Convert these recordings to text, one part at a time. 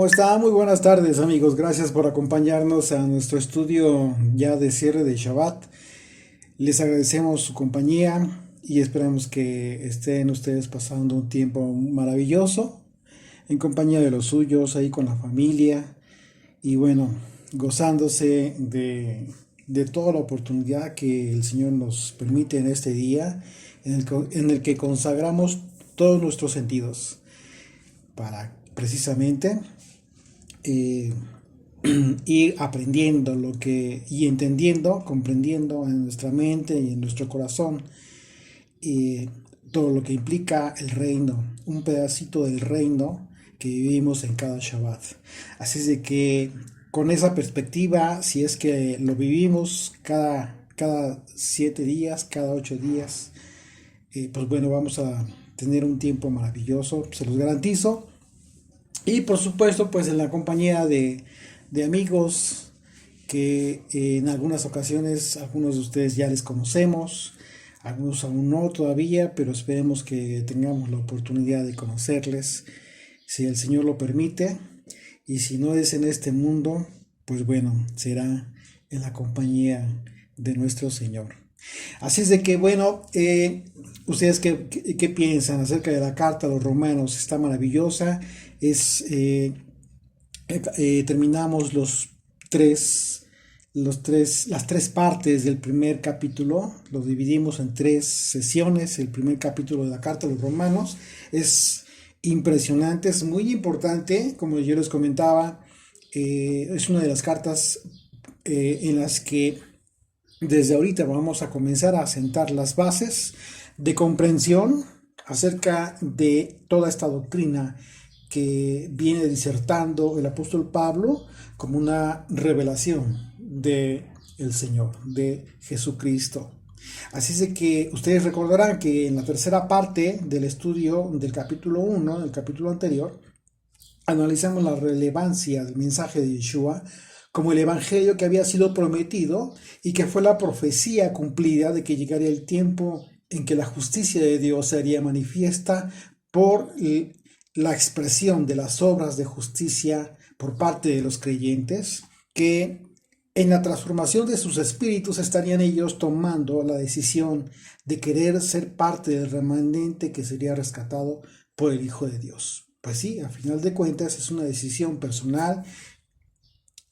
¿Cómo está? Muy buenas tardes, amigos. Gracias por acompañarnos a nuestro estudio ya de cierre de Shabbat. Les agradecemos su compañía y esperamos que estén ustedes pasando un tiempo maravilloso en compañía de los suyos, ahí con la familia y bueno, gozándose de toda la oportunidad que el Señor nos permite en este día en el que consagramos todos nuestros sentidos para precisamente eh, ir aprendiendo lo que y entendiendo, comprendiendo en nuestra mente y en nuestro corazón eh, todo lo que implica el reino, un pedacito del reino que vivimos en cada Shabbat. Así es de que con esa perspectiva, si es que lo vivimos cada 7 días, cada 8 días, pues bueno, vamos a tener un tiempo maravilloso, se los garantizo. Y por supuesto, pues en la compañía de amigos que en algunas ocasiones algunos de ustedes ya les conocemos, algunos aún no todavía, pero esperemos que tengamos la oportunidad de conocerles, si el Señor lo permite, y si no es en este mundo, pues bueno, será en la compañía de nuestro Señor. Así es de que, bueno, ustedes qué piensan acerca de la carta a los romanos. Está maravillosa. Es, terminamos las tres partes del primer capítulo. Lo dividimos en 3 sesiones. El primer capítulo de la carta a los romanos es impresionante, es muy importante, como yo les comentaba. Es una de las cartas en las que desde ahorita vamos a comenzar a sentar las bases de comprensión acerca de toda esta doctrina que viene disertando el apóstol Pablo como una revelación de el Señor, de Jesucristo. Así es de que ustedes recordarán que en la tercera parte del estudio del capítulo 1, del capítulo anterior, analizamos la relevancia del mensaje de Yeshua como el evangelio que había sido prometido y que fue la profecía cumplida de que llegaría el tiempo en que la justicia de Dios sería manifiesta por la expresión de las obras de justicia por parte de los creyentes, que en la transformación de sus espíritus estarían ellos tomando la decisión de querer ser parte del remanente que sería rescatado por el Hijo de Dios. Pues sí, a final de cuentas es una decisión personal,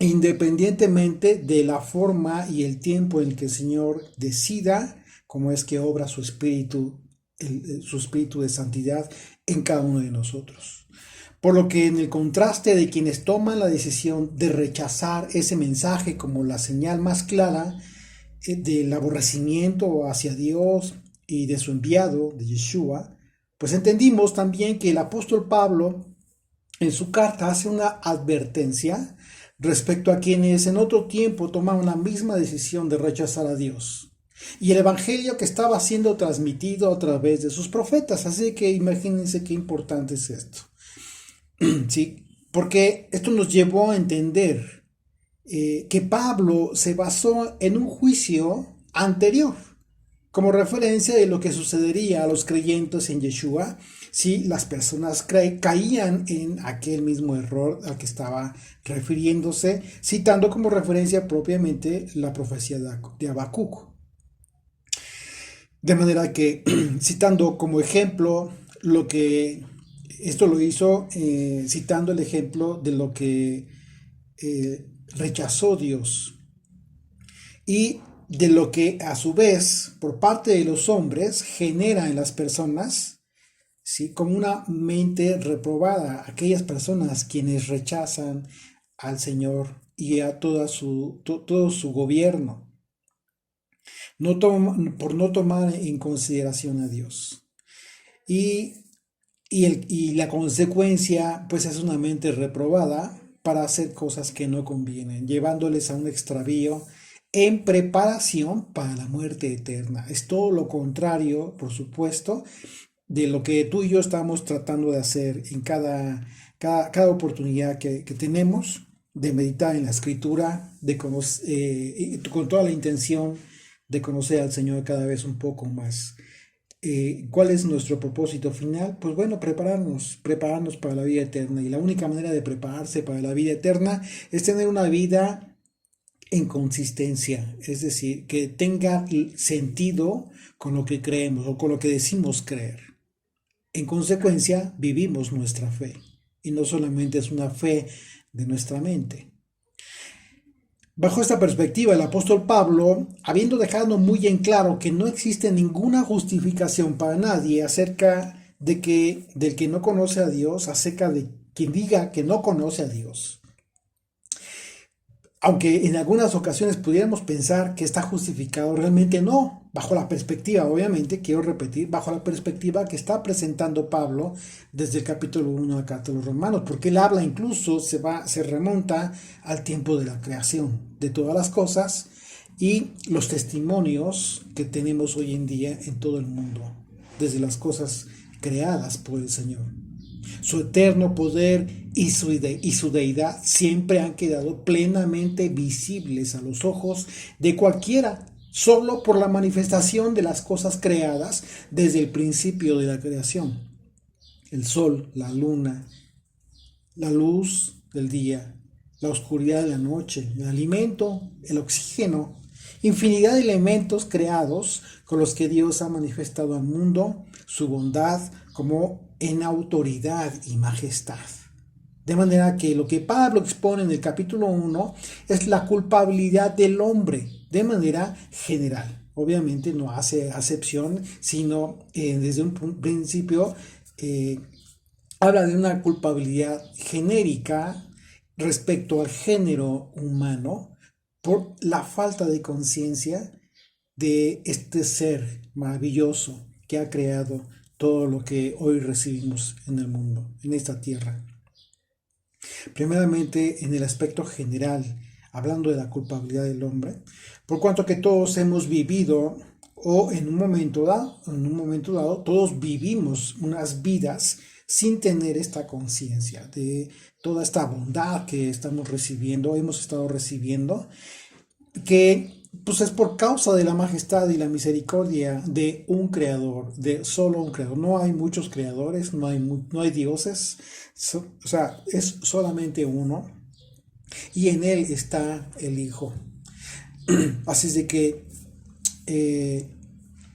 independientemente de la forma y el tiempo en que el Señor decida cómo es que obra su espíritu de santidad en cada uno de nosotros. Por lo que en el contraste de quienes toman la decisión de rechazar ese mensaje como la señal más clara del aborrecimiento hacia Dios y de su enviado, de Yeshua, pues entendimos también que el apóstol Pablo en su carta hace una advertencia respecto a quienes en otro tiempo tomaron la misma decisión de rechazar a Dios y el evangelio que estaba siendo transmitido a través de sus profetas. Así que imagínense qué importante es esto. ¿Sí? Porque esto nos llevó a entender que Pablo se basó en un juicio anterior como referencia de lo que sucedería a los creyentes en Yeshua si las personas caían en aquel mismo error al que estaba refiriéndose, citando como referencia propiamente la profecía de Habacuc. De manera que, citando como ejemplo lo que esto lo hizo, citando el ejemplo de lo que rechazó Dios y de lo que a su vez por parte de los hombres genera en las personas, ¿sí? Como una mente reprobada, aquellas personas quienes rechazan al Señor y a todo su gobierno, por no tomar en consideración a Dios. Y, y la consecuencia pues es una mente reprobada para hacer cosas que no convienen, llevándoles a un extravío en preparación para la muerte eterna. Es todo lo contrario, por supuesto, de lo que tú y yo estamos tratando de hacer en cada oportunidad que tenemos de meditar en la escritura, con toda la intención de conocer al Señor cada vez un poco más. ¿Cuál es nuestro propósito final? Pues bueno, prepararnos para la vida eterna. Y la única manera de prepararse para la vida eterna es tener una vida en consistencia, es decir, que tenga sentido con lo que creemos o con lo que decimos creer. En consecuencia, vivimos nuestra fe y no solamente es una fe de nuestra mente. Bajo esta perspectiva, el apóstol Pablo, habiendo dejado muy en claro que no existe ninguna justificación para nadie acerca del que no conoce a Dios, acerca de quien diga que no conoce a Dios, aunque en algunas ocasiones pudiéramos pensar que está justificado, realmente no, bajo la perspectiva, obviamente, quiero repetir, bajo la perspectiva que está presentando Pablo desde el capítulo 1 de la carta de los Romanos, porque él habla incluso, se remonta al tiempo de la creación de todas las cosas y los testimonios que tenemos hoy en día en todo el mundo, desde las cosas creadas por el Señor. Su eterno poder y su deidad siempre han quedado plenamente visibles a los ojos de cualquiera, solo por la manifestación de las cosas creadas desde el principio de la creación. El sol, la luna, la luz del día, la oscuridad de la noche, el alimento, el oxígeno, infinidad de elementos creados con los que Dios ha manifestado al mundo su bondad como en autoridad y majestad. De manera que lo que Pablo expone en el capítulo 1 es la culpabilidad del hombre de manera general. Obviamente no hace acepción, sino desde un principio habla de una culpabilidad genérica respecto al género humano por la falta de conciencia de este ser maravilloso que ha creado todo lo que hoy recibimos en el mundo, en esta tierra. Primeramente, en el aspecto general, hablando de la culpabilidad del hombre, por cuanto que todos hemos vivido o en un momento dado, todos vivimos unas vidas sin tener esta conciencia de toda esta bondad que estamos recibiendo, hemos estado recibiendo, que pues es por causa de la majestad y la misericordia de un creador, de solo un creador. No hay muchos creadores, no hay dioses, o sea, es solamente uno y en él está el Hijo. Así es de que,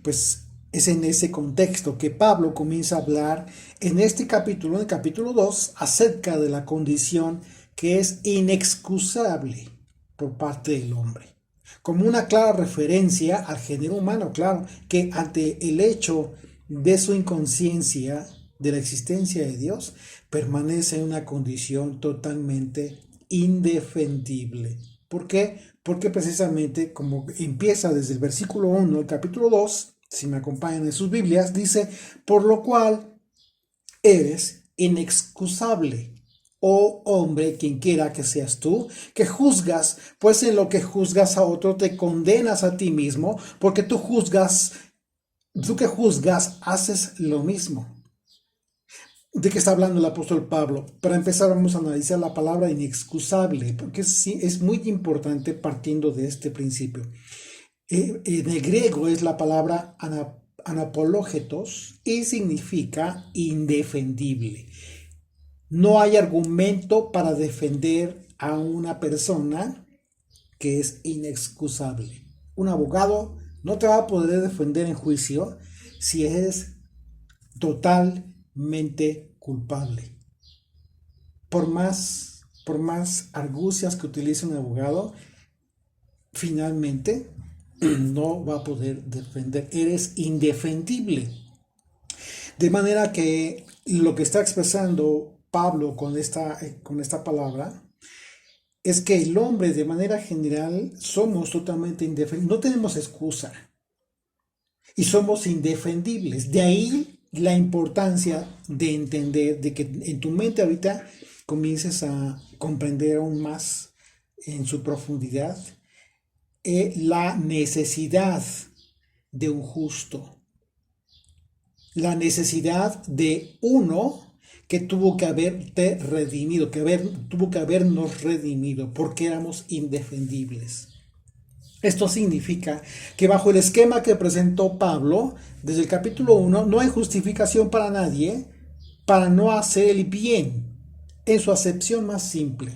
pues es en ese contexto que Pablo comienza a hablar en este capítulo, en el capítulo 2, acerca de la condición que es inexcusable por parte del hombre, como una clara referencia al género humano, claro, que ante el hecho de su inconsciencia de la existencia de Dios, permanece en una condición totalmente indefendible. ¿Por qué? Porque precisamente como empieza desde el versículo 1 del capítulo 2, si me acompañan en sus Biblias, dice, por lo cual eres inexcusable, oh hombre, quien quiera que seas tú, que juzgas, pues en lo que juzgas a otro te condenas a ti mismo, porque tú que juzgas, haces lo mismo. ¿De qué está hablando el apóstol Pablo? Para empezar vamos a analizar la palabra inexcusable, porque sí, es muy importante partiendo de este principio. En el griego es la palabra anapológetos y significa indefendible. No hay argumento para defender a una persona que es inexcusable. Un abogado no te va a poder defender en juicio si eres totalmente culpable. Por más argucias que utilice un abogado, finalmente no va a poder defender. Eres indefendible. De manera que lo que está expresando Pablo con esta palabra es que el hombre de manera general somos totalmente indefendibles, no tenemos excusa y somos indefendibles. De ahí la importancia de entender, de que en tu mente ahorita comiences a comprender aún más en su profundidad la necesidad de un justo, la necesidad de uno que tuvo que haberte redimido, tuvo que habernos redimido, porque éramos indefendibles. Esto significa que bajo el esquema que presentó Pablo, desde el capítulo 1, no hay justificación para nadie para no hacer el bien en su acepción más simple.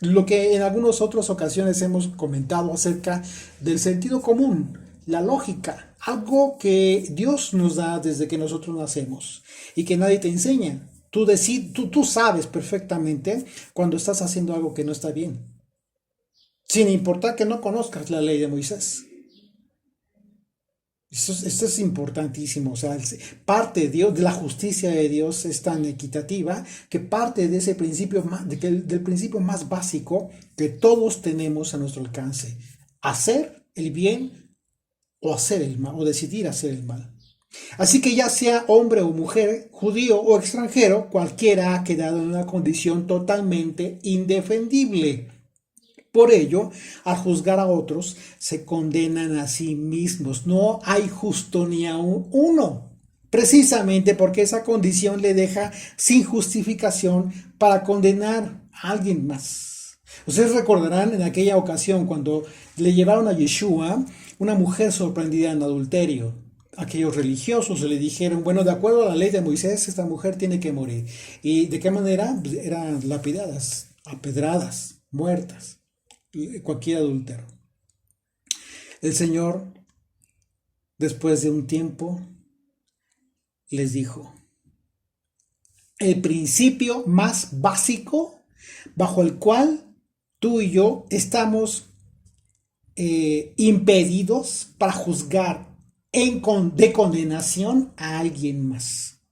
Lo que en algunas otras ocasiones hemos comentado acerca del sentido común, la lógica, algo que Dios nos da desde que nosotros nacemos y que nadie te enseña. Tú sabes perfectamente cuando estás haciendo algo que no está bien, sin importar que no conozcas la ley de Moisés. Esto es importantísimo, o sea, parte de Dios, de la justicia de Dios es tan equitativa que parte de ese principio, del principio más básico que todos tenemos a nuestro alcance, hacer el bien o hacer el mal, o decidir hacer el mal. Así que ya sea hombre o mujer, judío o extranjero, cualquiera ha quedado en una condición totalmente indefendible. Por ello, al juzgar a otros, se condenan a sí mismos. No hay justo ni aun uno. Precisamente porque esa condición le deja sin justificación para condenar a alguien más. Ustedes recordarán en aquella ocasión cuando le llevaron a Yeshua una mujer sorprendida en adulterio. Aquellos religiosos le dijeron, bueno, de acuerdo a la ley de Moisés, esta mujer tiene que morir. ¿Y de qué manera? Pues eran lapidadas, apedradas, muertas. Cualquier adúltero. El Señor, después de un tiempo, les dijo, el principio más básico bajo el cual tú y yo estamos impedidos para juzgar de condenación a alguien más.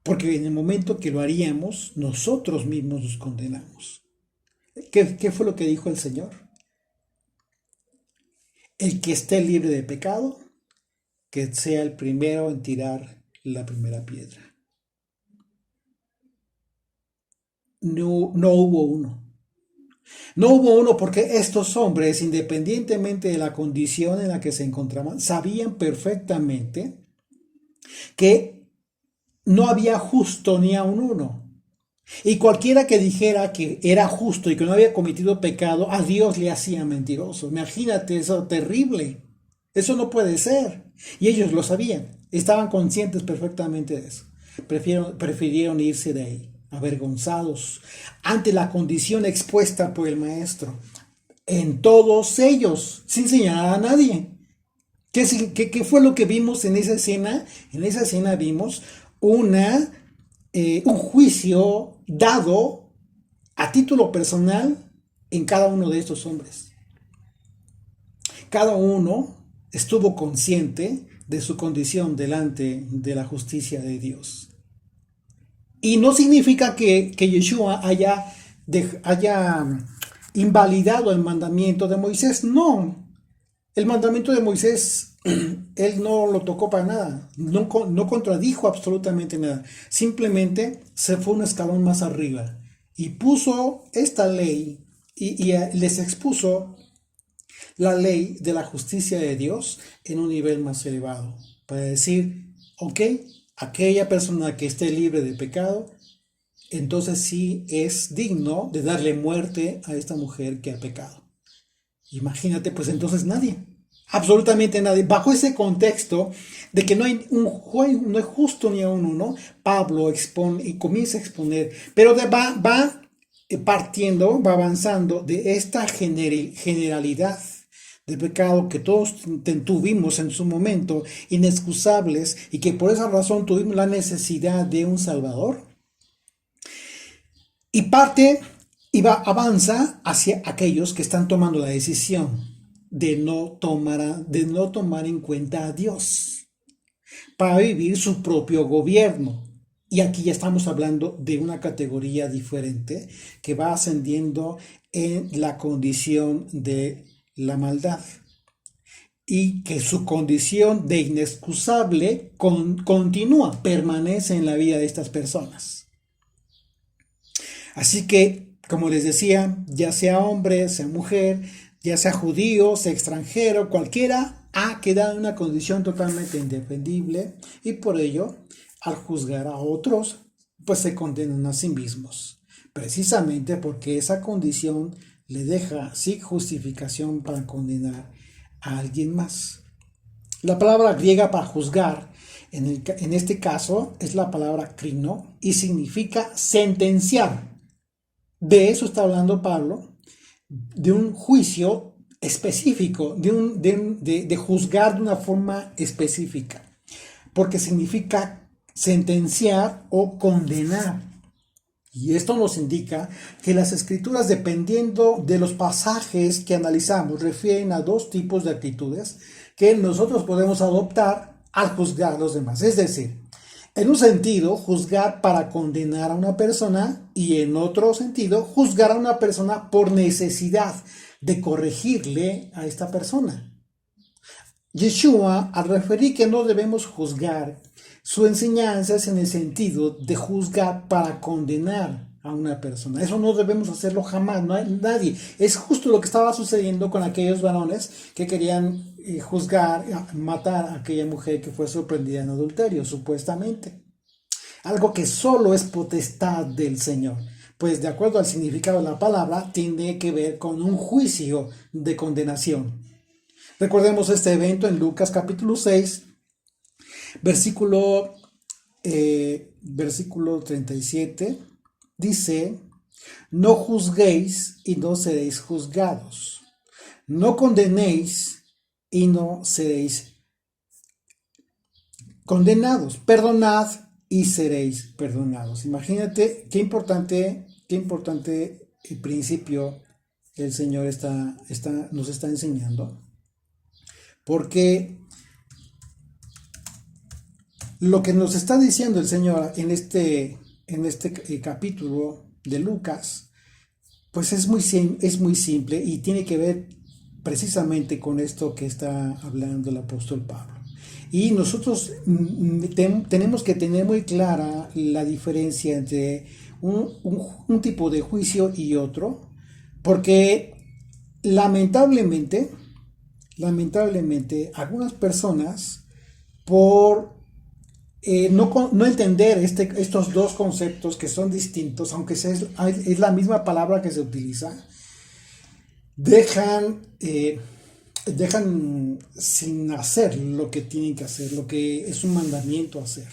Porque en el momento que lo haríamos, nosotros mismos nos condenamos. ¿Qué fue lo que dijo el Señor? El que esté libre de pecado, que sea el primero en tirar la primera piedra. No hubo uno. No hubo uno porque estos hombres, independientemente de la condición en la que se encontraban, sabían perfectamente que no había justo ni aun uno. Y cualquiera que dijera que era justo y que no había cometido pecado, a Dios le hacía mentiroso. Imagínate eso terrible. Eso no puede ser. Y ellos lo sabían. Estaban conscientes perfectamente de eso. Prefirieron irse de ahí, avergonzados, ante la condición expuesta por el maestro. En todos ellos, sin señalar a nadie. ¿Qué fue lo que vimos en esa escena? En esa escena vimos un juicio dado a título personal en cada uno de estos hombres. Cada uno estuvo consciente de su condición delante de la justicia de Dios. Y no significa que Yeshua haya invalidado el mandamiento de Moisés, no. El mandamiento de Moisés, él no lo tocó para nada, no contradijo absolutamente nada, simplemente se fue un escalón más arriba y puso esta ley y les expuso la ley de la justicia de Dios en un nivel más elevado, para decir, ok, aquella persona que esté libre de pecado, entonces sí es digno de darle muerte a esta mujer que ha pecado. Imagínate, pues entonces nadie, absolutamente nadie. Bajo ese contexto de que no hay justo ni a uno, Pablo expone y comienza a exponer, pero va partiendo, va avanzando de esta generalidad de pecado que todos tuvimos en su momento, inexcusables, y que por esa razón tuvimos la necesidad de un Salvador. Y avanza hacia aquellos que están tomando la decisión de no tomar en cuenta a Dios para vivir su propio gobierno. Y aquí ya estamos hablando de una categoría diferente que va ascendiendo en la condición de la maldad y que su condición de inexcusable continúa, permanece en la vida de estas personas. Así que, como les decía, ya sea hombre, sea mujer, ya sea judío, sea extranjero, cualquiera ha quedado en una condición totalmente indefendible y por ello, al juzgar a otros, pues se condenan a sí mismos, precisamente porque esa condición le deja sin justificación para condenar a alguien más. La palabra griega para juzgar, en este caso, es la palabra krino y significa sentenciar. De eso está hablando Pablo, de un juicio específico, de juzgar de una forma específica, porque significa sentenciar o condenar. Y esto nos indica que las escrituras, dependiendo de los pasajes que analizamos, refieren a dos tipos de actitudes que nosotros podemos adoptar al juzgar a los demás. Es decir, en un sentido, juzgar para condenar a una persona, y en otro sentido, juzgar a una persona por necesidad de corregirle a esta persona. Yeshua, al referir que no debemos juzgar, su enseñanza es en el sentido de juzgar para condenar a una persona. Eso no debemos hacerlo jamás, no hay nadie. Es justo lo que estaba sucediendo con aquellos varones que querían juzgar, matar a aquella mujer que fue sorprendida en adulterio, supuestamente. Algo que solo es potestad del Señor. Pues de acuerdo al significado de la palabra, tiene que ver con un juicio de condenación. Recordemos este evento en Lucas capítulo 6, versículo 37, dice: no juzguéis y no seréis juzgados, no condenéis y no seréis condenados, perdonad y seréis perdonados. Imagínate qué importante principio el Señor nos está enseñando, porque lo que nos está diciendo el Señor en este capítulo de Lucas, pues es muy simple y tiene que ver precisamente con esto que está hablando el apóstol Pablo. Y nosotros tenemos que tener muy clara la diferencia entre un tipo de juicio y otro, porque lamentablemente algunas personas, por no entender estos dos conceptos que son distintos, aunque es la misma palabra que se utiliza, dejan sin hacer lo que tienen que hacer, lo que es un mandamiento hacer.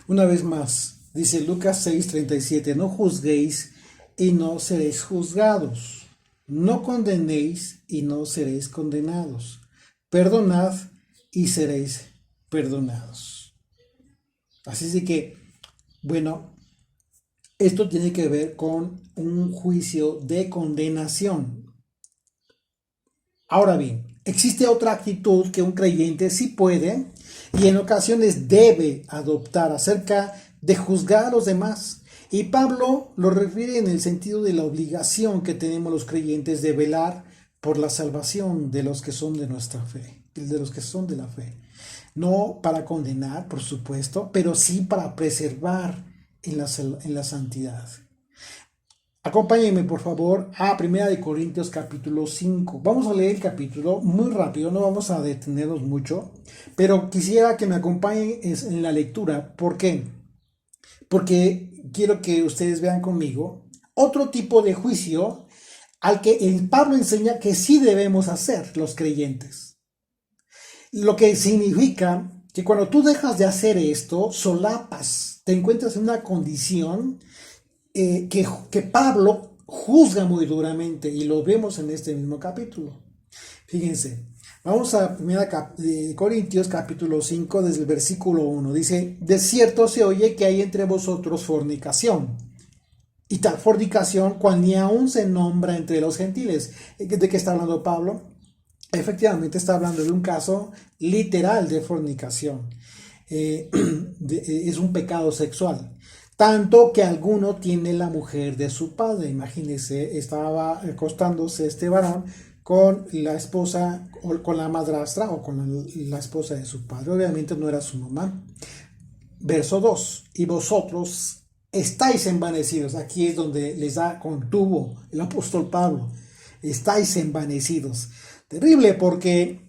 Una vez más, dice Lucas 6:37, no juzguéis y no seréis juzgados, no condenéis y no seréis condenados, perdonad y seréis perdonados. Así es que, bueno, esto tiene que ver con un juicio de condenación. Ahora bien, existe otra actitud que un creyente sí puede y en ocasiones debe adoptar acerca de juzgar a los demás. Y Pablo lo refiere en el sentido de la obligación que tenemos los creyentes de velar por la salvación de los que son de nuestra fe, de los que son de la fe. No para condenar, por supuesto, pero sí para preservar en la santidad. Acompáñenme, por favor, a 1 Corintios capítulo 5. Vamos a leer el capítulo muy rápido, no vamos a detenernos mucho, pero quisiera que me acompañen en la lectura. ¿Por qué? Porque quiero que ustedes vean conmigo otro tipo de juicio al que el Pablo enseña que sí debemos hacer los creyentes. Lo que significa que cuando tú dejas de hacer esto, solapas, te encuentras en una condición que Pablo juzga muy duramente, y lo vemos en este mismo capítulo. Fíjense, vamos a 1 Corintios capítulo 5 desde el versículo 1. Dice: de cierto se oye que hay entre vosotros fornicación, y tal fornicación cual ni aún se nombra entre los gentiles. ¿De qué está hablando Pablo? Efectivamente está hablando de un caso literal de fornicación. Es un pecado sexual. Tanto que alguno tiene la mujer de su padre. Imagínense, estaba acostándose este varón con la esposa, o con la madrastra, o con la esposa de su padre. Obviamente no era su mamá. Verso 2. Y vosotros estáis envanecidos. Aquí es donde les da contuvo el apóstol Pablo. Estáis envanecidos. Terrible, porque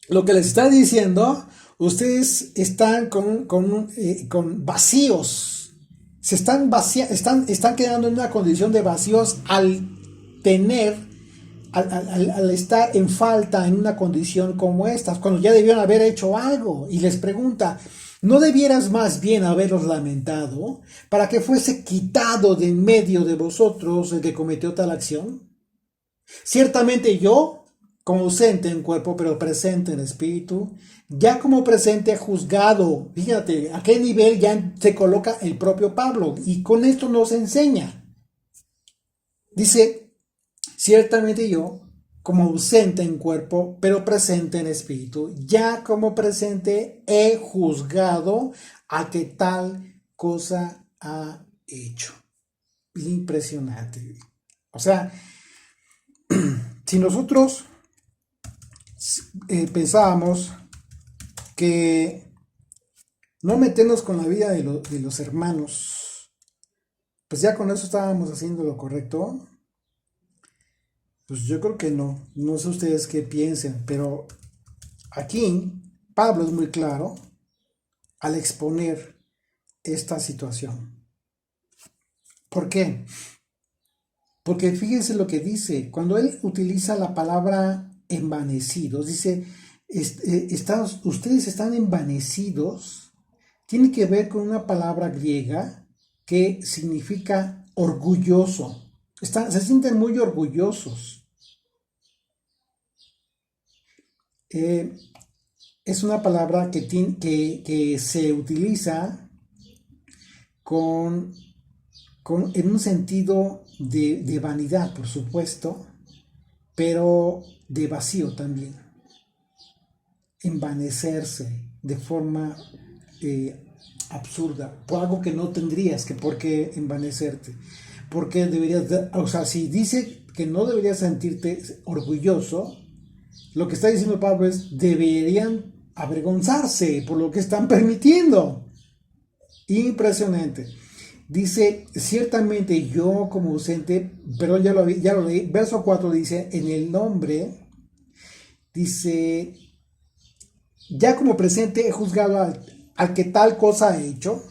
lo que les está diciendo, ustedes están con vacíos. Están quedando en una condición de vacíos al tener al estar en falta en una condición como esta, cuando ya debieron haber hecho algo, y les pregunta, ¿no debieras más bien haberos lamentado para que fuese quitado de en medio de vosotros el que cometió tal acción? Ciertamente yo, como ausente en cuerpo, pero presente en espíritu, ya como presente juzgado, fíjate, a qué nivel ya se coloca el propio Pablo, y con esto nos enseña. Dice, ciertamente yo, como ausente en cuerpo, pero presente en espíritu, ya como presente he juzgado a que tal cosa ha hecho. Impresionante. O sea, si nosotros pensábamos que no meternos con la vida de los hermanos, pues ya con eso estábamos haciendo lo correcto. Pues yo creo que no. No sé ustedes qué piensen, pero aquí Pablo es muy claro al exponer esta situación. ¿Por qué? Porque fíjense lo que dice. Cuando él utiliza la palabra envanecidos, dice, ustedes están envanecidos, tiene que ver con una palabra griega que significa orgulloso. Se sienten muy orgullosos. Es una palabra que se utiliza en un sentido de vanidad, por supuesto, pero de vacío también. Envanecerse de forma absurda, por algo que no tendrías que por qué envanecerte. Porque deberías, o sea, si dice que no deberías sentirte orgulloso, lo que está diciendo Pablo es, deberían avergonzarse por lo que están permitiendo. Impresionante. Dice, ciertamente yo como ausente, pero ya lo leí, verso 4 dice, en el nombre, dice, ya como presente he juzgado al que tal cosa ha hecho,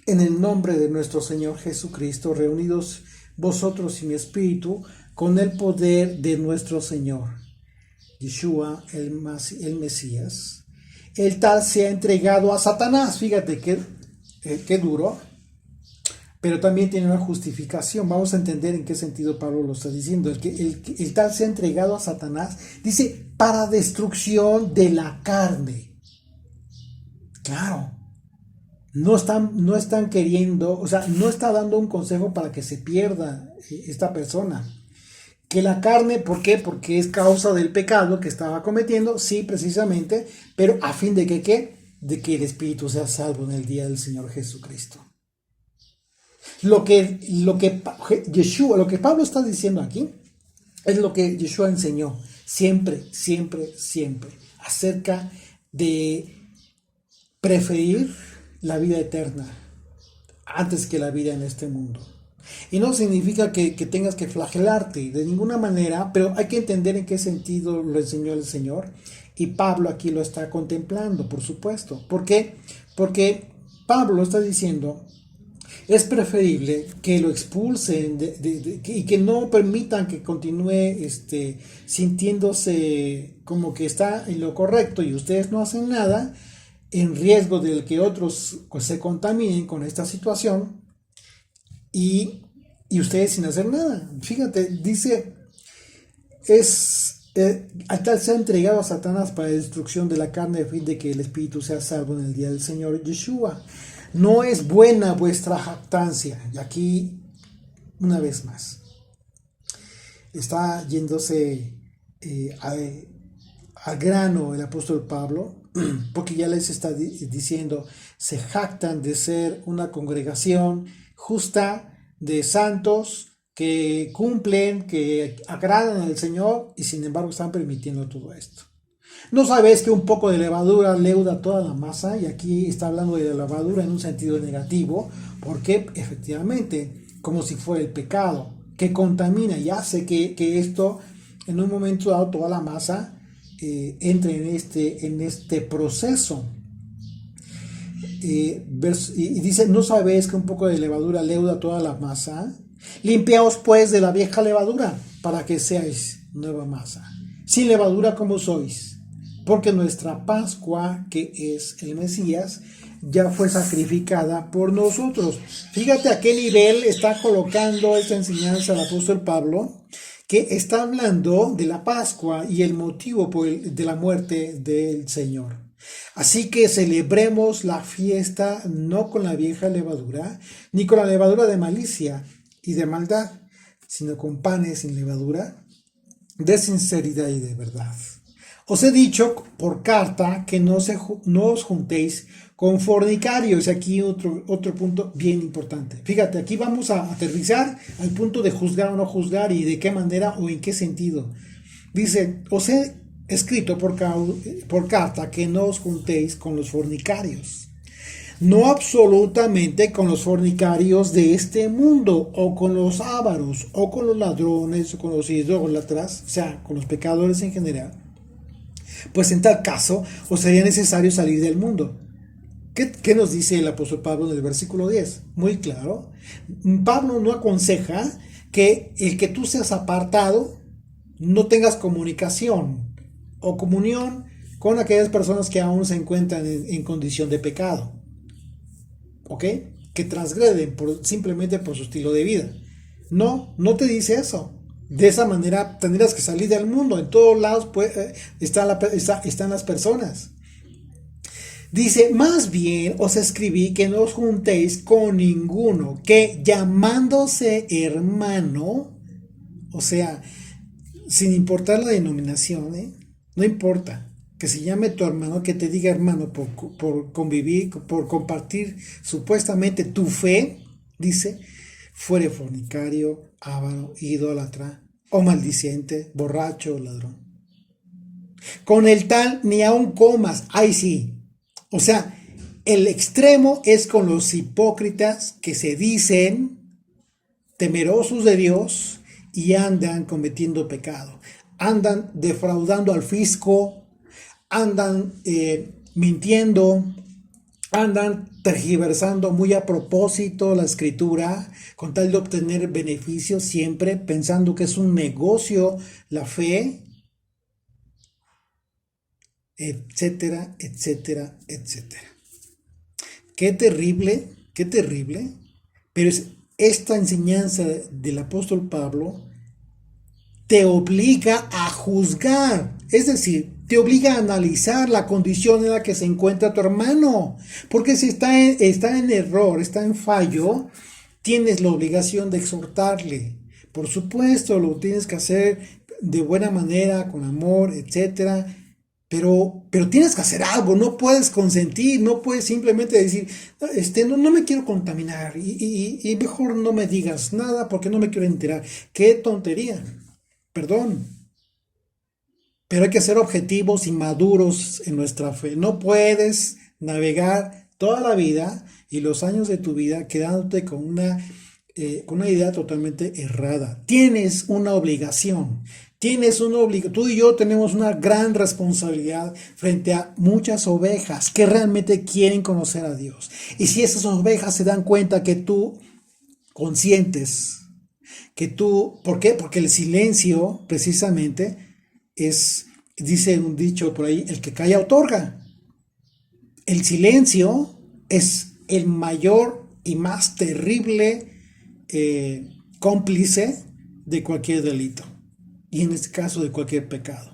en el nombre de nuestro Señor Jesucristo, reunidos vosotros y mi espíritu, con el poder de nuestro Señor Yeshua, el Mesías, el tal se ha entregado a Satanás. Fíjate qué duro, pero también tiene una justificación. Vamos a entender en qué sentido Pablo lo está diciendo. El tal se ha entregado a Satanás, dice, para destrucción de la carne. Claro, no están queriendo, o sea, no está dando un consejo para que se pierda esta persona. Que la carne, ¿por qué? Porque es causa del pecado que estaba cometiendo, sí, precisamente, pero a fin de que, ¿qué? De que el espíritu sea salvo en el día del Señor Jesucristo. Lo que Pablo está diciendo aquí, es lo que Yeshua enseñó, siempre, siempre, siempre, acerca de preferir la vida eterna antes que la vida en este mundo. Y no significa que tengas que flagelarte de ninguna manera, pero hay que entender en qué sentido lo enseñó el Señor. Y Pablo aquí lo está contemplando, por supuesto. ¿Por qué? Porque Pablo está diciendo, es preferible que lo expulsen y que no permitan que continúe sintiéndose como que está en lo correcto y ustedes no hacen nada, en riesgo de que otros se contaminen con esta situación. Y ustedes sin hacer nada. Fíjate, dice, al tal se ha entregado a Satanás para la destrucción de la carne, a fin de que el espíritu sea salvo en el día del Señor Yeshua. No es buena vuestra jactancia. Y aquí, una vez más, está yéndose al grano el apóstol Pablo, porque ya les está diciendo, se jactan de ser una congregación justa, de santos, que cumplen, que agradan al Señor, y sin embargo están permitiendo todo esto. ¿No sabes que un poco de levadura leuda toda la masa? Y aquí está hablando de la levadura en un sentido negativo, porque efectivamente, como si fuera el pecado, que contamina y hace que esto, en un momento dado, toda la masa entre en este proceso. Y dice, ¿no sabéis que un poco de levadura leuda toda la masa? Limpiaos pues de la vieja levadura, para que seáis nueva masa, sin levadura como sois, porque nuestra Pascua, que es el Mesías, ya fue sacrificada por nosotros. Fíjate a qué nivel está colocando esta enseñanza el apóstol Pablo, que está hablando de la Pascua y el motivo de la muerte del Señor. Así que celebremos la fiesta no con la vieja levadura, ni con la levadura de malicia y de maldad, sino con panes sin levadura, de sinceridad y de verdad. Os he dicho por carta que no os juntéis con fornicarios. Aquí otro punto bien importante. Fíjate, aquí vamos a aterrizar al punto de juzgar o no juzgar y de qué manera o en qué sentido. Dice, os he escrito por carta que no os juntéis con los fornicarios. No absolutamente con los fornicarios de este mundo, o con los ávaros, o con los ladrones, o con los idólatras, o sea, con los pecadores en general. Pues en tal caso, os sería necesario salir del mundo. ¿Qué nos dice el apóstol Pablo en el versículo 10? Muy claro. Pablo no aconseja que el que tú seas apartado, no tengas comunicación o comunión con aquellas personas que aún se encuentran en condición de pecado. ¿Ok? Que transgreden simplemente por su estilo de vida. No te dice eso. De esa manera tendrías que salir del mundo. En todos lados están las personas. Dice, más bien os escribí que no os juntéis con ninguno que llamándose hermano, o sea, sin importar la denominación, no importa. Que se llame tu hermano, que te diga hermano por convivir, por compartir supuestamente tu fe, dice, fuere fornicario, avaro, idólatra, o maldiciente, borracho o ladrón. Con el tal ni aun comas, ay sí. O sea, el extremo es con los hipócritas que se dicen temerosos de Dios y andan cometiendo pecado. Andan defraudando al fisco, andan mintiendo, andan tergiversando muy a propósito la escritura con tal de obtener beneficios, siempre pensando que es un negocio la fe, etcétera, etcétera, etcétera. Qué terrible, pero esta enseñanza del apóstol Pablo te obliga a juzgar, es decir, te obliga a analizar la condición en la que se encuentra tu hermano, porque si está en error, está en fallo, tienes la obligación de exhortarle. Por supuesto, lo tienes que hacer de buena manera, con amor, etcétera, pero tienes que hacer algo, no puedes consentir, no puedes simplemente decir, no me quiero contaminar y mejor no me digas nada porque no me quiero enterar. ¡Qué tontería! Perdón. Pero hay que ser objetivos y maduros en nuestra fe. No puedes navegar toda la vida y los años de tu vida quedándote con una idea totalmente errada. Tienes una obligación. Tú y yo tenemos una gran responsabilidad frente a muchas ovejas que realmente quieren conocer a Dios. Y si esas ovejas se dan cuenta que tú consientes, ¿por qué? Porque el silencio precisamente dice un dicho por ahí, el que calla otorga. El silencio es el mayor y más terrible cómplice de cualquier delito. Y en este caso de cualquier pecado.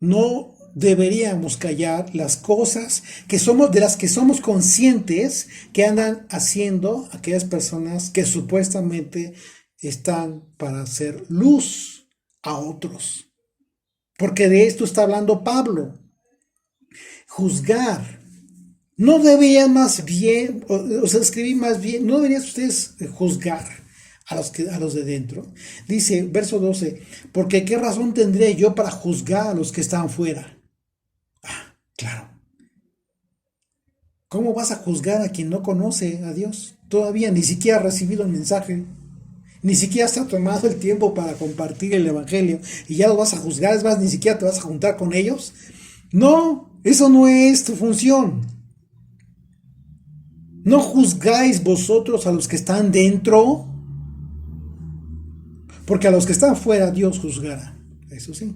No deberíamos callar las cosas de las que somos conscientes que andan haciendo aquellas personas que supuestamente están para hacer luz a otros. Porque de esto está hablando Pablo. Juzgar. No deberían más bien, escribí más bien, no deberían ustedes juzgar a los de dentro. Dice, verso 12, porque ¿qué razón tendré yo para juzgar a los que están fuera? Claro. ¿Cómo vas a juzgar a quien no conoce a Dios? Todavía ni siquiera ha recibido el mensaje. Ni siquiera se ha tomado el tiempo para compartir el evangelio y ya lo vas a juzgar, es más, ni siquiera te vas a juntar con ellos. No, eso no es tu función. ¿No juzgáis vosotros a los que están dentro? porque a los que están fuera Dios juzgará. Eso sí.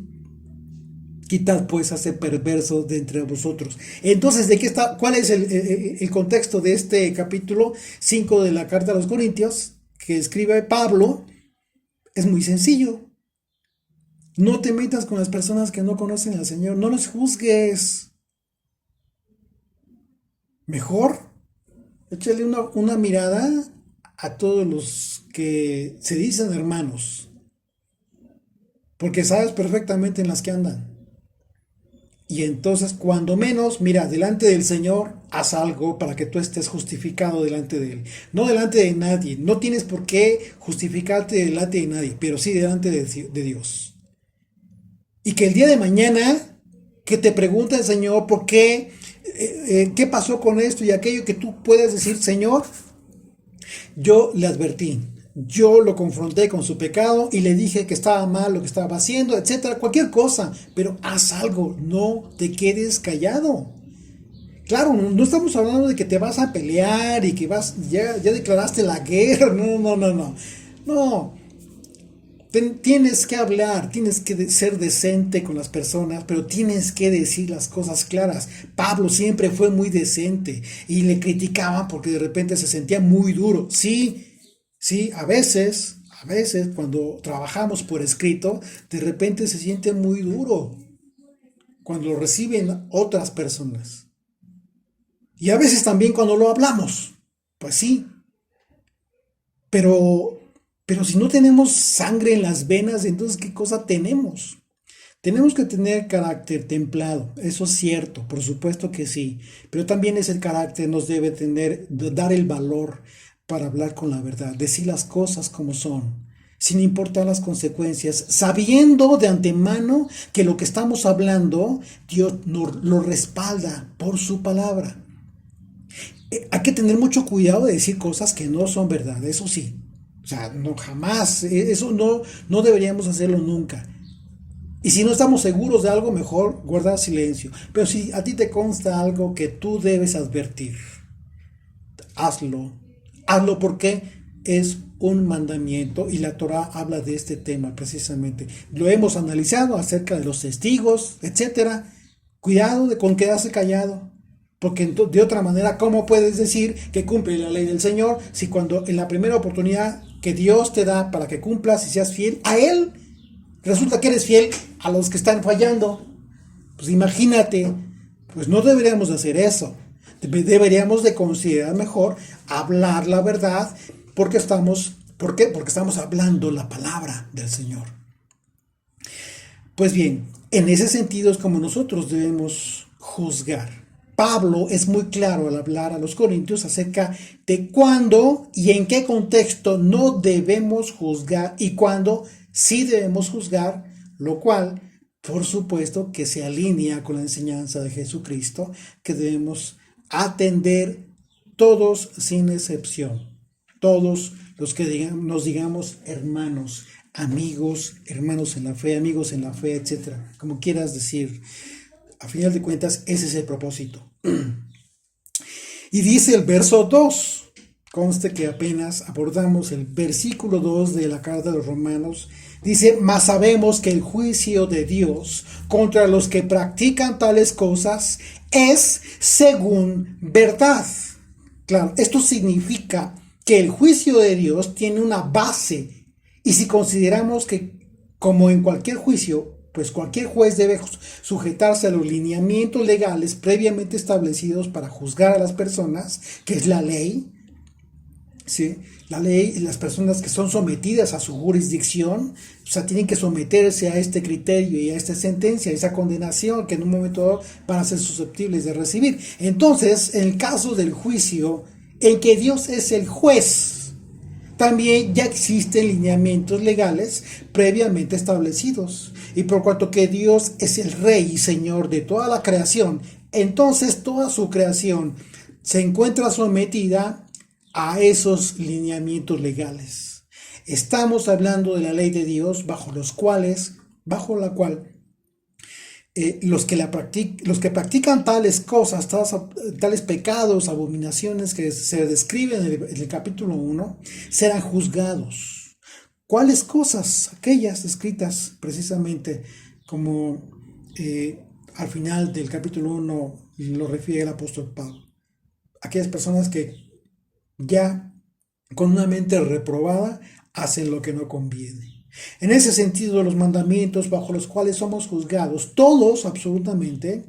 Quitad pues a ese perverso de entre vosotros. Entonces, ¿cuál es el contexto de este capítulo 5 de la carta a los Corintios que escribe Pablo? Es muy sencillo. No te metas con las personas que no conocen al Señor, no los juzgues. Mejor, échale una mirada a todos los que se dicen hermanos, porque sabes perfectamente en las que andan. Y entonces, cuando menos, mira, delante del Señor, haz algo para que tú estés justificado delante de Él. No delante de nadie. No tienes por qué justificarte delante de nadie, pero sí delante de Dios. Y que el día de mañana, que te pregunte el Señor por qué, qué pasó con esto y aquello, que tú puedas decir, Señor, yo le advertí. Yo lo confronté con su pecado y le dije que estaba mal lo que estaba haciendo, etcétera, cualquier cosa, pero haz algo, no te quedes callado. Claro, no estamos hablando de que te vas a pelear y que ya declaraste la guerra, no. Tienes que hablar, tienes que ser decente con las personas, pero tienes que decir las cosas claras. Pablo siempre fue muy decente y le criticaban porque de repente se sentía muy duro. Sí, a veces cuando trabajamos por escrito, de repente se siente muy duro cuando lo reciben otras personas. Y a veces también cuando lo hablamos, pues sí. Pero si no tenemos sangre en las venas, entonces ¿qué cosa tenemos? Tenemos que tener carácter templado, eso es cierto, por supuesto que sí, pero también ese carácter nos debe dar el valor para hablar con la verdad, decir las cosas como son, sin importar las consecuencias, sabiendo de antemano que lo que estamos hablando, Dios lo respalda por su palabra. Hay que tener mucho cuidado de decir cosas que no son verdad, eso sí. O sea, no jamás, eso no deberíamos hacerlo nunca. Y si no estamos seguros de algo, mejor guardar silencio. Pero si a ti te consta algo que tú debes advertir, hazlo. Hazlo porque es un mandamiento y la Torá habla de este tema precisamente. Lo hemos analizado acerca de los testigos, etcétera. Cuidado con quedarse callado. Porque de otra manera, ¿cómo puedes decir que cumple la ley del Señor si cuando en la primera oportunidad que Dios te da para que cumplas y seas fiel a Él, resulta que eres fiel a los que están fallando? Pues imagínate, pues no deberíamos de hacer eso. Deberíamos de considerar mejor hablar la verdad porque ¿por qué? Porque estamos hablando la palabra del Señor. Pues bien, en ese sentido es como nosotros debemos juzgar. Pablo es muy claro al hablar a los corintios acerca de cuándo y en qué contexto no debemos juzgar y cuándo sí debemos juzgar, lo cual, por supuesto, que se alinea con la enseñanza de Jesucristo, que debemos atender todos sin excepción, todos los que nos digamos hermanos, amigos, hermanos en la fe, etc. Como quieras decir, a final de cuentas, ese es el propósito. Y dice el verso 2, conste que apenas abordamos el versículo 2 de la carta de los Romanos, dice, mas sabemos que el juicio de Dios contra los que practican tales cosas es según verdad. Claro, esto significa que el juicio de Dios tiene una base, y si consideramos que, como en cualquier juicio, pues cualquier juez debe sujetarse a los lineamientos legales previamente establecidos para juzgar a las personas, que es la ley, ¿sí? La ley, y las personas que son sometidas a su jurisdicción, o sea, tienen que someterse a este criterio y a esta sentencia, a esa condenación que en un momento dado van a ser susceptibles de recibir. Entonces, en el caso del juicio, en que Dios es el juez, también ya existen lineamientos legales previamente establecidos. Y por cuanto que Dios es el Rey y Señor de toda la creación, entonces toda su creación se encuentra sometida a esos lineamientos legales. Estamos hablando de la ley de Dios bajo la cual los que practican tales cosas, tales pecados, abominaciones que se describen en el capítulo 1, serán juzgados. ¿Cuáles cosas? Aquellas escritas precisamente como al final del capítulo 1 lo refiere el apóstol Pablo. Aquellas personas que ya con una mente reprobada hacen lo que no conviene. En ese sentido, los mandamientos bajo los cuales somos juzgados, todos absolutamente,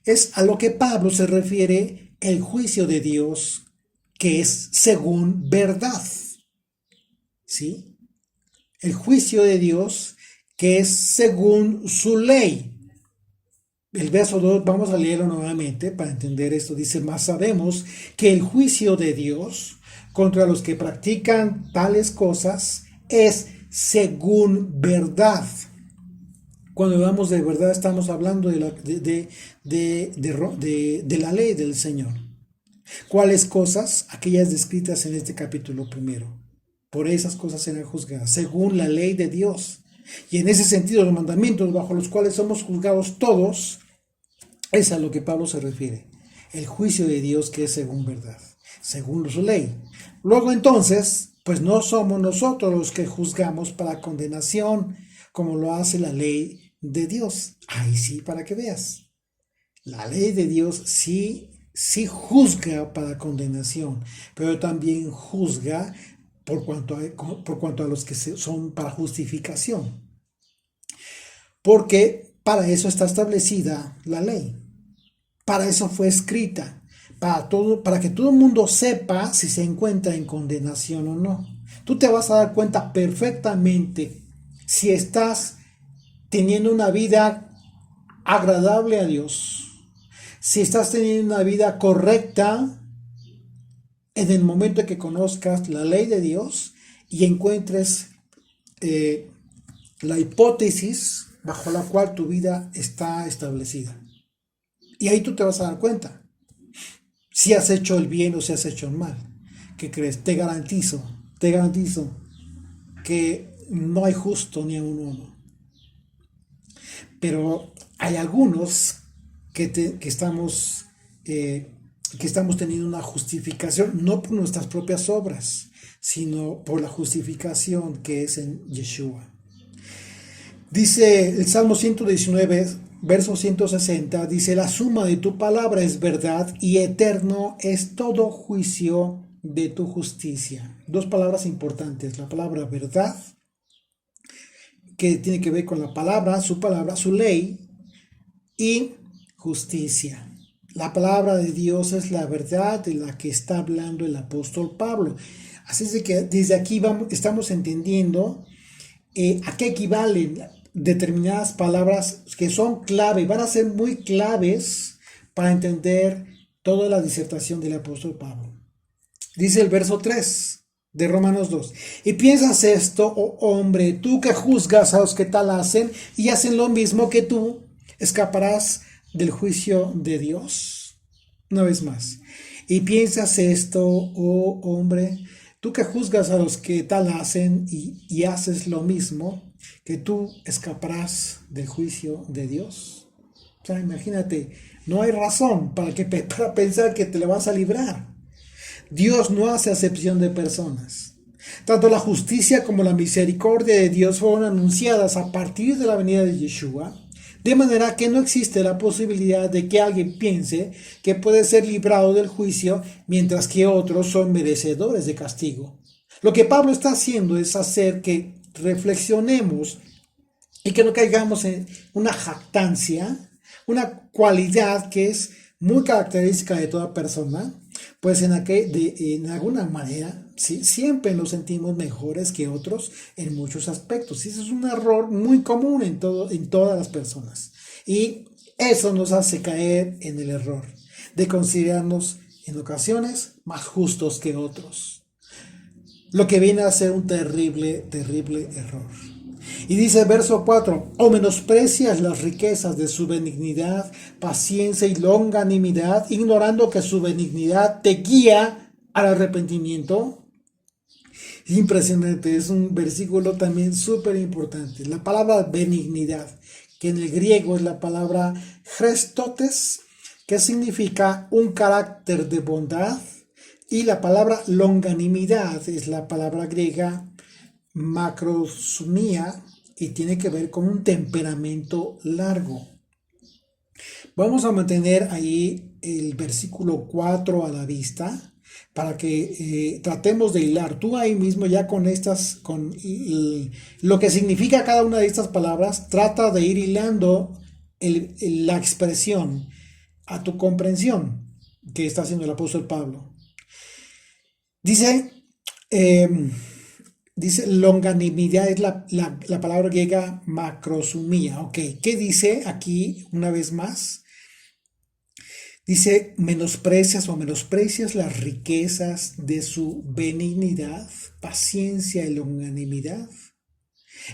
es a lo que Pablo se refiere el juicio de Dios, que es según verdad. ¿Sí? El juicio de Dios, que es según su ley. El verso 2, vamos a leerlo nuevamente para entender esto. Dice, mas sabemos que el juicio de Dios contra los que practican tales cosas es según verdad. Cuando hablamos de verdad estamos hablando de la ley del Señor. ¿Cuáles cosas? Aquellas descritas en este capítulo primero. Por esas cosas serán juzgadas, según la ley de Dios. Y en ese sentido, los mandamientos bajo los cuales somos juzgados todos, es a lo que Pablo se refiere. El juicio de Dios que es según verdad, según su ley. Luego entonces, pues no somos nosotros los que juzgamos para condenación, como lo hace la ley de Dios. Ahí sí, para que veas. La ley de Dios sí juzga para condenación, pero también juzga por cuanto a los que son para justificación. Porque para eso está establecida la ley. Para eso fue escrita. Para que todo el mundo sepa si se encuentra en condenación o no. Tú te vas a dar cuenta perfectamente si estás teniendo una vida agradable a Dios, si estás teniendo una vida correcta en el momento en que conozcas la ley de Dios y encuentres la hipótesis bajo la cual tu vida está establecida. Y ahí tú te vas a dar cuenta si has hecho el bien o si has hecho el mal. ¿Qué crees? Te garantizo que no hay justo ni a uno. Pero hay algunos que estamos teniendo una justificación, no por nuestras propias obras, sino por la justificación que es en Yeshua. Dice el Salmo 119, verso 160, dice, la suma de tu palabra es verdad y eterno es todo juicio de tu justicia. Dos palabras importantes, la palabra verdad, que tiene que ver con la palabra, su ley, y justicia. La palabra de Dios es la verdad de la que está hablando el apóstol Pablo. Así es de que desde aquí estamos entendiendo a qué equivalen determinadas palabras que son clave, van a ser muy claves para entender toda la disertación del apóstol Pablo. Dice el verso 3 de Romanos 2. Y piensas esto, oh hombre, tú que juzgas a los que tal hacen y hacen lo mismo que tú, ¿escaparás del juicio de Dios? Una vez más. Y piensas esto, oh hombre, tú que juzgas a los que tal hacen y haces lo mismo, que tú escaparás del juicio de Dios. O sea, imagínate, no hay razón para pensar que te lo vas a librar. Dios no hace acepción de personas. Tanto la justicia como la misericordia de Dios fueron anunciadas a partir de la venida de Yeshua, de manera que no existe la posibilidad de que alguien piense que puede ser librado del juicio mientras que otros son merecedores de castigo. Lo que Pablo está haciendo es hacer que reflexionemos y que no caigamos en una jactancia, una cualidad que es muy característica de toda persona, pues en alguna manera siempre nos sentimos mejores que otros en muchos aspectos. Y eso es un error muy común en todas las personas. Y eso nos hace caer en el error de considerarnos en ocasiones más justos que otros. Lo que viene a ser un terrible, terrible error. Y dice el verso 4, o menosprecias las riquezas de su benignidad, paciencia y longanimidad, ignorando que su benignidad te guía al arrepentimiento. Impresionante, es un versículo también súper importante. La palabra benignidad, que en el griego es la palabra Christotes, que significa un carácter de bondad, y la palabra longanimidad es la palabra griega macrosumía y tiene que ver con un temperamento largo. Vamos a mantener ahí el versículo 4 a la vista para que tratemos de hilar. Tú ahí mismo ya con lo que significa cada una de estas palabras, trata de ir hilando la expresión a tu comprensión que está haciendo el apóstol Pablo. Dice, eh, dice longanimidad, es la palabra griega macrosumía. Ok, ¿qué dice aquí una vez más? Dice, menosprecias las riquezas de su benignidad, paciencia y longanimidad,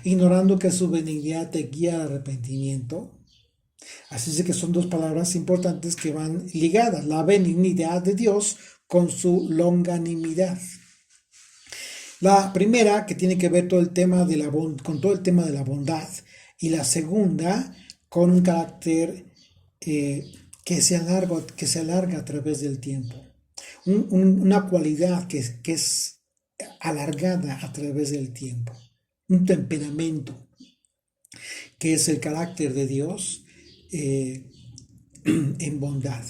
ignorando que su benignidad te guía al arrepentimiento. Así es que son dos palabras importantes que van ligadas, la benignidad de Dios con su longanimidad. La primera, que tiene que ver todo el tema con todo el tema de la bondad, y la segunda, con un carácter que se alarga a través del tiempo. Una cualidad que es alargada a través del tiempo. Un temperamento que es el carácter de Dios en bondad.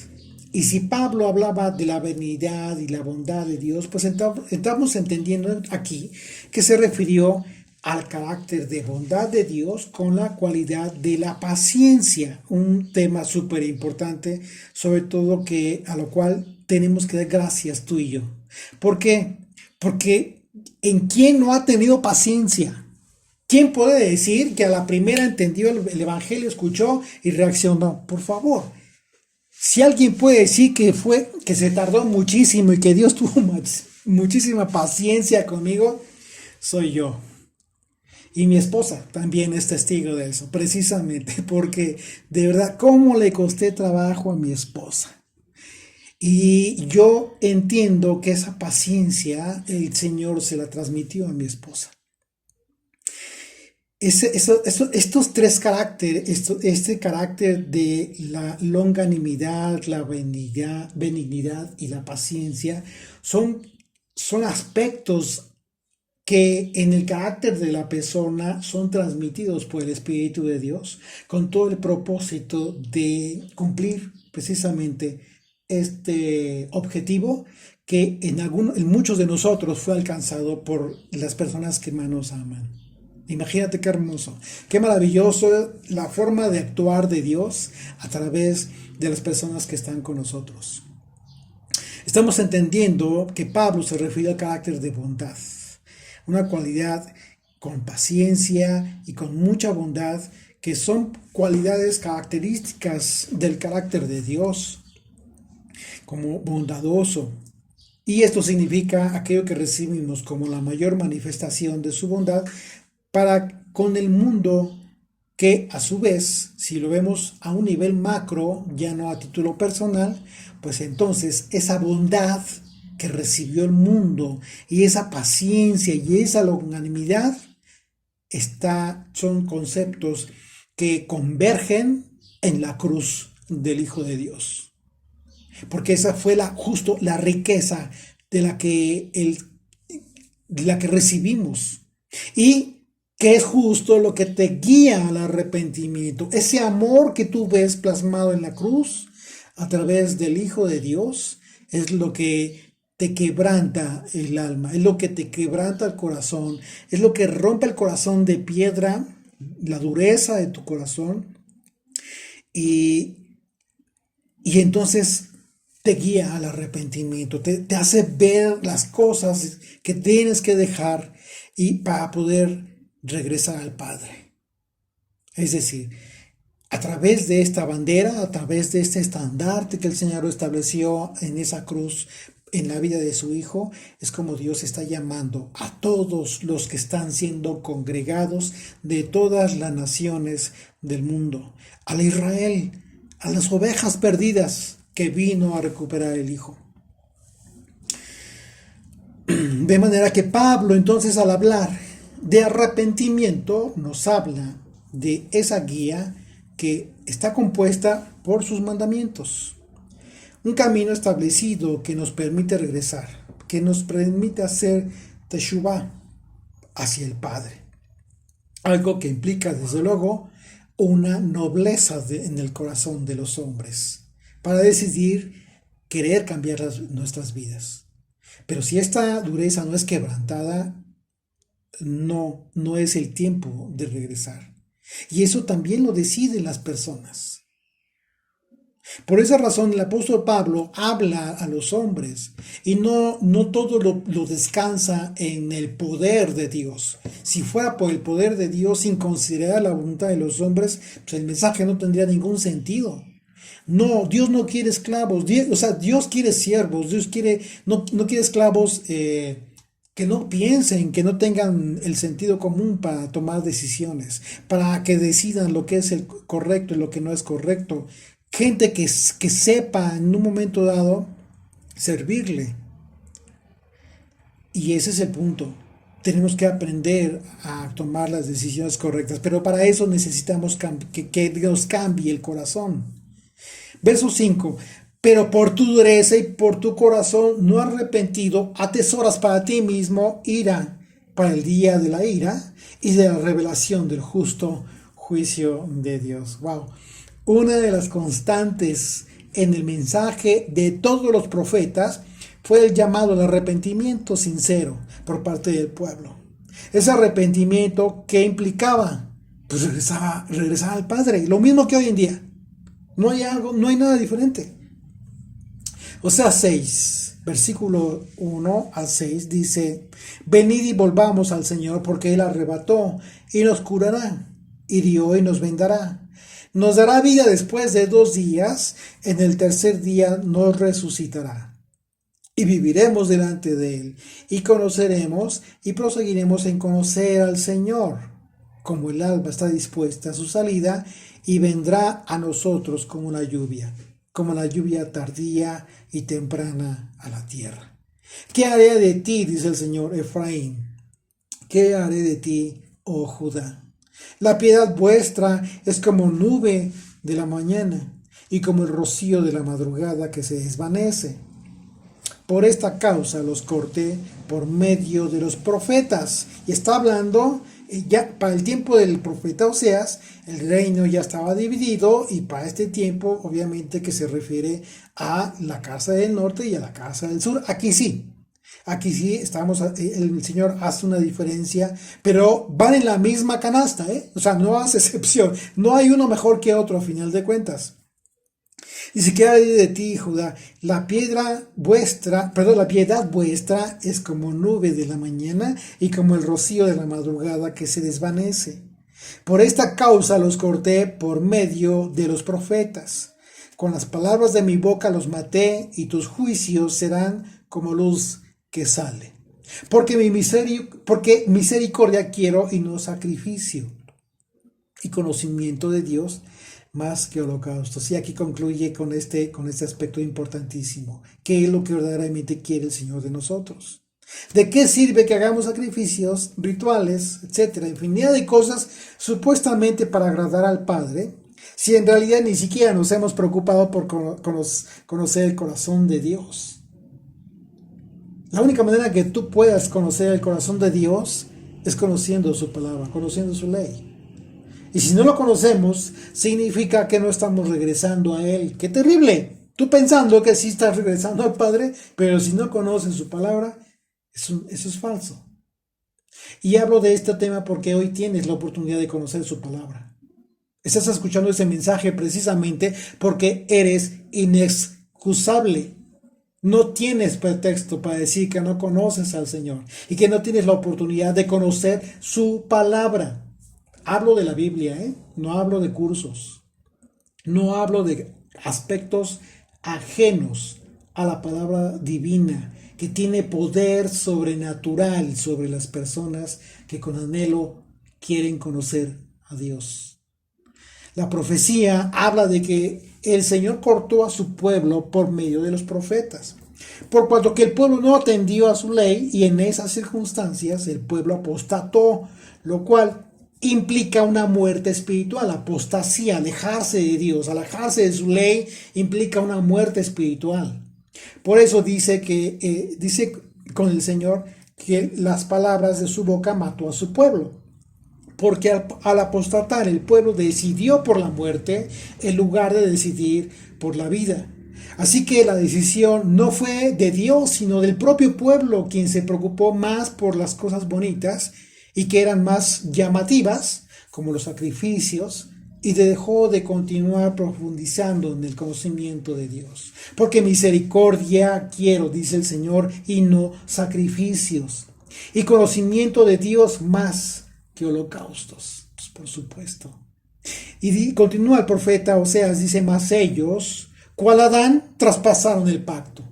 Y si Pablo hablaba de la benignidad y la bondad de Dios, pues estamos entendiendo aquí que se refirió al carácter de bondad de Dios con la cualidad de la paciencia, un tema súper importante, sobre todo a lo cual tenemos que dar gracias tú y yo. ¿Por qué? Porque ¿en quién no ha tenido paciencia? ¿Quién puede decir que a la primera entendió el Evangelio, escuchó y reaccionó? Por favor. Si alguien puede decir que se tardó muchísimo y que Dios tuvo muchísima paciencia conmigo, soy yo. Y mi esposa también es testigo de eso, precisamente porque de verdad, ¿cómo le costé trabajo a mi esposa? Y yo entiendo que esa paciencia el Señor se la transmitió a mi esposa. Estos tres caracteres, este carácter de la longanimidad, la benignidad y la paciencia son aspectos que en el carácter de la persona son transmitidos por el Espíritu de Dios con todo el propósito de cumplir precisamente este objetivo que en muchos de nosotros fue alcanzado por las personas que más nos aman. Imagínate qué hermoso, qué maravilloso la forma de actuar de Dios a través de las personas que están con nosotros. Estamos entendiendo que Pablo se refiere al carácter de bondad, una cualidad con paciencia y con mucha bondad, que son cualidades características del carácter de Dios, como bondadoso. Y esto significa aquello que recibimos como la mayor manifestación de su bondad para con el mundo, que a su vez, si lo vemos a un nivel macro, ya no a título personal, pues entonces esa bondad que recibió el mundo y esa paciencia y esa longanimidad son conceptos que convergen en la cruz del Hijo de Dios. Porque esa fue justo la riqueza de la que recibimos. Y que es justo lo que te guía al arrepentimiento. Ese amor que tú ves plasmado en la cruz a través del Hijo de Dios es lo que te quebranta el alma, es lo que te quebranta el corazón, es lo que rompe el corazón de piedra, la dureza de tu corazón, y entonces te guía al arrepentimiento, te hace ver las cosas que tienes que dejar y para poder regresar al Padre. Es decir, a través de esta bandera, a través de este estandarte que el Señor estableció en esa cruz, en la vida de su Hijo, es como Dios está llamando a todos los que están siendo congregados de todas las naciones del mundo, al Israel, a las ovejas perdidas que vino a recuperar el Hijo. De manera que Pablo, entonces, al hablar de arrepentimiento, nos habla de esa guía que está compuesta por sus mandamientos. Un camino establecido que nos permite regresar, que nos permite hacer teshuvah, hacia el Padre. Algo que implica, desde luego, una nobleza en el corazón de los hombres para decidir querer cambiar nuestras vidas. Pero si esta dureza no es quebrantada, no es el tiempo de regresar. Y eso también lo deciden las personas. Por esa razón el apóstol Pablo habla a los hombres y no todo lo descansa en el poder de Dios. Si fuera por el poder de Dios sin considerar la voluntad de los hombres, pues el mensaje no tendría ningún sentido. No, Dios no quiere esclavos, Dios quiere siervos, Dios no quiere esclavos que no piensen, que no tengan el sentido común para tomar decisiones, para que decidan lo que es el correcto y lo que no es correcto. Gente que sepa en un momento dado servirle. Y ese es el punto. Tenemos que aprender a tomar las decisiones correctas, pero para eso necesitamos que Dios cambie el corazón. Verso 5. Pero por tu dureza y por tu corazón no arrepentido, atesoras para ti mismo ira para el día de la ira y de la revelación del justo juicio de Dios. Wow. Una de las constantes en el mensaje de todos los profetas fue el llamado al arrepentimiento sincero por parte del pueblo. Ese arrepentimiento que implicaba, pues regresar al Padre. Lo mismo que hoy en día. No hay nada diferente. Oseas 6, versículo 1 al 6 dice: venid y volvamos al Señor, porque Él arrebató y nos curará, hirió y nos vendará. Nos dará vida después de 2 días, en el tercer día nos resucitará. Y viviremos delante de Él, y conoceremos y proseguiremos en conocer al Señor, como el alba está dispuesta a su salida, y vendrá a nosotros como la lluvia tardía y temprana a la tierra. ¿Qué haré de ti, dice el Señor, Efraín? ¿Qué haré de ti, oh Judá? La piedad vuestra es como nube de la mañana y como el rocío de la madrugada que se desvanece. Por esta causa los corté por medio de los profetas. Y está hablando, ya para el tiempo del profeta Oseas, el reino ya estaba dividido, y para este tiempo obviamente que se refiere a la casa del norte y a la casa del sur. Aquí sí el Señor hace una diferencia, pero van en la misma canasta, o sea, no hace excepción, no hay uno mejor que otro a final de cuentas. Dice: ¿qué haré de ti, Judá? La piedad vuestra es como nube de la mañana y como el rocío de la madrugada que se desvanece. Por esta causa los corté por medio de los profetas. Con las palabras de mi boca los maté, y tus juicios serán como luz que sale. Porque misericordia quiero y no sacrificio, y conocimiento de Dios más que holocaustos. Y aquí concluye con este aspecto importantísimo. ¿Qué es lo que verdaderamente quiere el Señor de nosotros? ¿De qué sirve que hagamos sacrificios, rituales, etcétera, infinidad de cosas supuestamente para agradar al Padre, si en realidad ni siquiera nos hemos preocupado por conocer el corazón de Dios? La única manera que tú puedas conocer el corazón de Dios es conociendo su palabra, conociendo su ley. Y si no lo conocemos, significa que no estamos regresando a Él. ¡Qué terrible! Tú pensando que sí estás regresando al Padre, pero si no conoces su palabra, eso es falso. Y hablo de este tema porque hoy tienes la oportunidad de conocer su palabra. Estás escuchando ese mensaje precisamente porque eres inexcusable. No tienes pretexto para decir que no conoces al Señor y que no tienes la oportunidad de conocer su palabra. Hablo de la Biblia, no hablo de cursos, no hablo de aspectos ajenos a la palabra divina, que tiene poder sobrenatural sobre las personas que con anhelo quieren conocer a Dios. La profecía habla de que el Señor cortó a su pueblo por medio de los profetas, por cuanto que el pueblo no atendió a su ley, y en esas circunstancias el pueblo apostató, lo cual implica una muerte espiritual. Apostasía, alejarse de Dios, alejarse de su ley, implica una muerte espiritual. Por eso dice con el Señor que las palabras de su boca mató a su pueblo. Porque al apostatar el pueblo decidió por la muerte en lugar de decidir por la vida. Así que la decisión no fue de Dios, sino del propio pueblo, quien se preocupó más por las cosas bonitas y que eran más llamativas, como los sacrificios, y dejó de continuar profundizando en el conocimiento de Dios. Porque misericordia quiero, dice el Señor, y no sacrificios. Y conocimiento de Dios más que holocaustos, pues por supuesto. Y continúa el profeta Oseas, dice, mas ellos, cual Adán, traspasaron el pacto.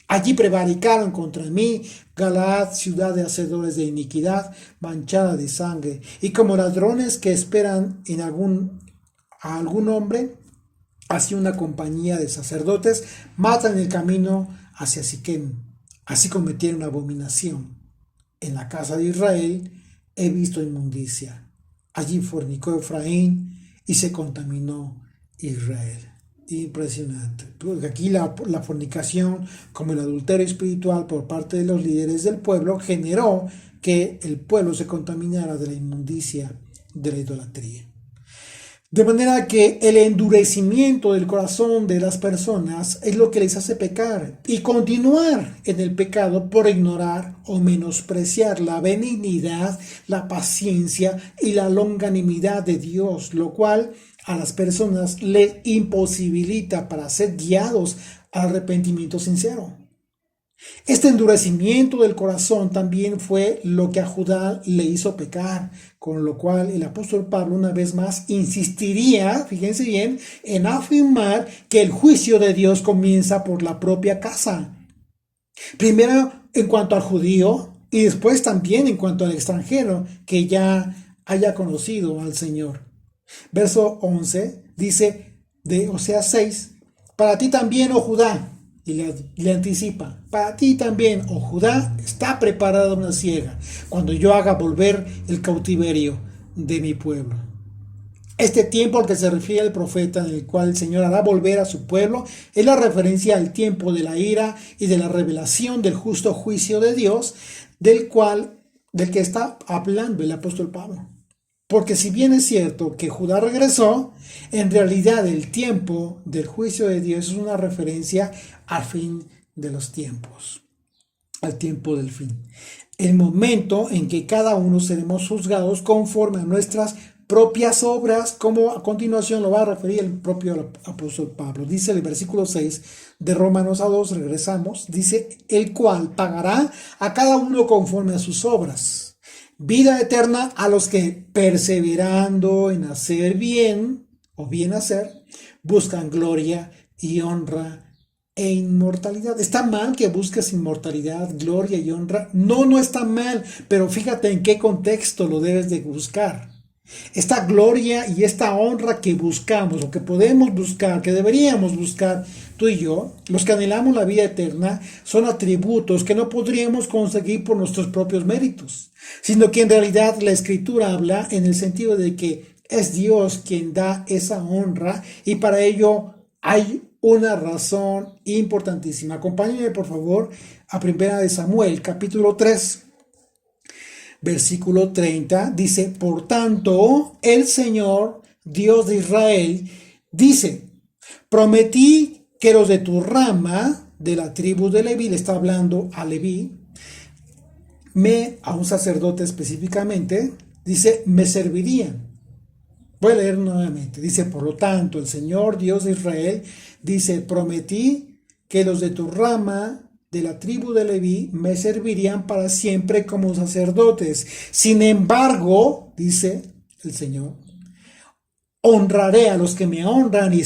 Allí prevaricaron contra mí, Galaad, ciudad de hacedores de iniquidad, manchada de sangre. Y como ladrones que esperan en a algún hombre, así una compañía de sacerdotes, matan el camino hacia Siquem. Así cometieron abominación. En la casa de Israel he visto inmundicia. Allí fornicó Efraín y se contaminó Israel. Impresionante. Porque aquí la fornicación, como el adulterio espiritual por parte de los líderes del pueblo, generó que el pueblo se contaminara de la inmundicia de la idolatría. De manera que el endurecimiento del corazón de las personas es lo que les hace pecar y continuar en el pecado por ignorar o menospreciar la benignidad, la paciencia y la longanimidad de Dios, lo cual a las personas les imposibilita para ser guiados al arrepentimiento sincero. Este endurecimiento del corazón también fue lo que a Judá le hizo pecar, con lo cual el apóstol Pablo una vez más insistiría, fíjense bien, en afirmar que el juicio de Dios comienza por la propia casa. Primero en cuanto al judío y después también en cuanto al extranjero que ya haya conocido al Señor. Verso 11 dice de Oseas 6, para ti también, oh Judá, y le anticipa, para ti también, oh Judá, está preparada una siega, cuando yo haga volver el cautiverio de mi pueblo. Este tiempo al que se refiere el profeta, en el cual el Señor hará volver a su pueblo, es la referencia al tiempo de la ira y de la revelación del justo juicio de Dios, del que está hablando el apóstol Pablo. Porque si bien es cierto que Judá regresó, en realidad el tiempo del juicio de Dios es una referencia al fin de los tiempos, al tiempo del fin. El momento en que cada uno seremos juzgados conforme a nuestras propias obras, como a continuación lo va a referir el propio apóstol Pablo. Dice el versículo 6 de Romanos 2, regresamos, dice, el cual pagará a cada uno conforme a sus obras. Vida eterna a los que, perseverando en hacer bien, o bien hacer, buscan gloria y honra e inmortalidad. ¿Está mal que busques inmortalidad, gloria y honra? No, no está mal, pero fíjate en qué contexto lo debes de buscar. Esta gloria y esta honra que buscamos, o que podemos buscar, que deberíamos buscar tú y yo, los que anhelamos la vida eterna, son atributos que no podríamos conseguir por nuestros propios méritos, sino que en realidad la Escritura habla en el sentido de que es Dios quien da esa honra y para ello hay una razón importantísima. Acompáñenme por favor a 1 Samuel, capítulo 3. Versículo 30 dice, por tanto, el Señor, Dios de Israel, dice, prometí que los de tu rama, de la tribu de Leví, le está hablando a Leví, a un sacerdote específicamente, dice, me servirían. Voy a leer nuevamente, dice, por lo tanto, el Señor, Dios de Israel, dice, prometí que los de tu rama, de la tribu de Leví, me servirían para siempre como sacerdotes. Sin embargo, dice el Señor, honraré a los que me honran y y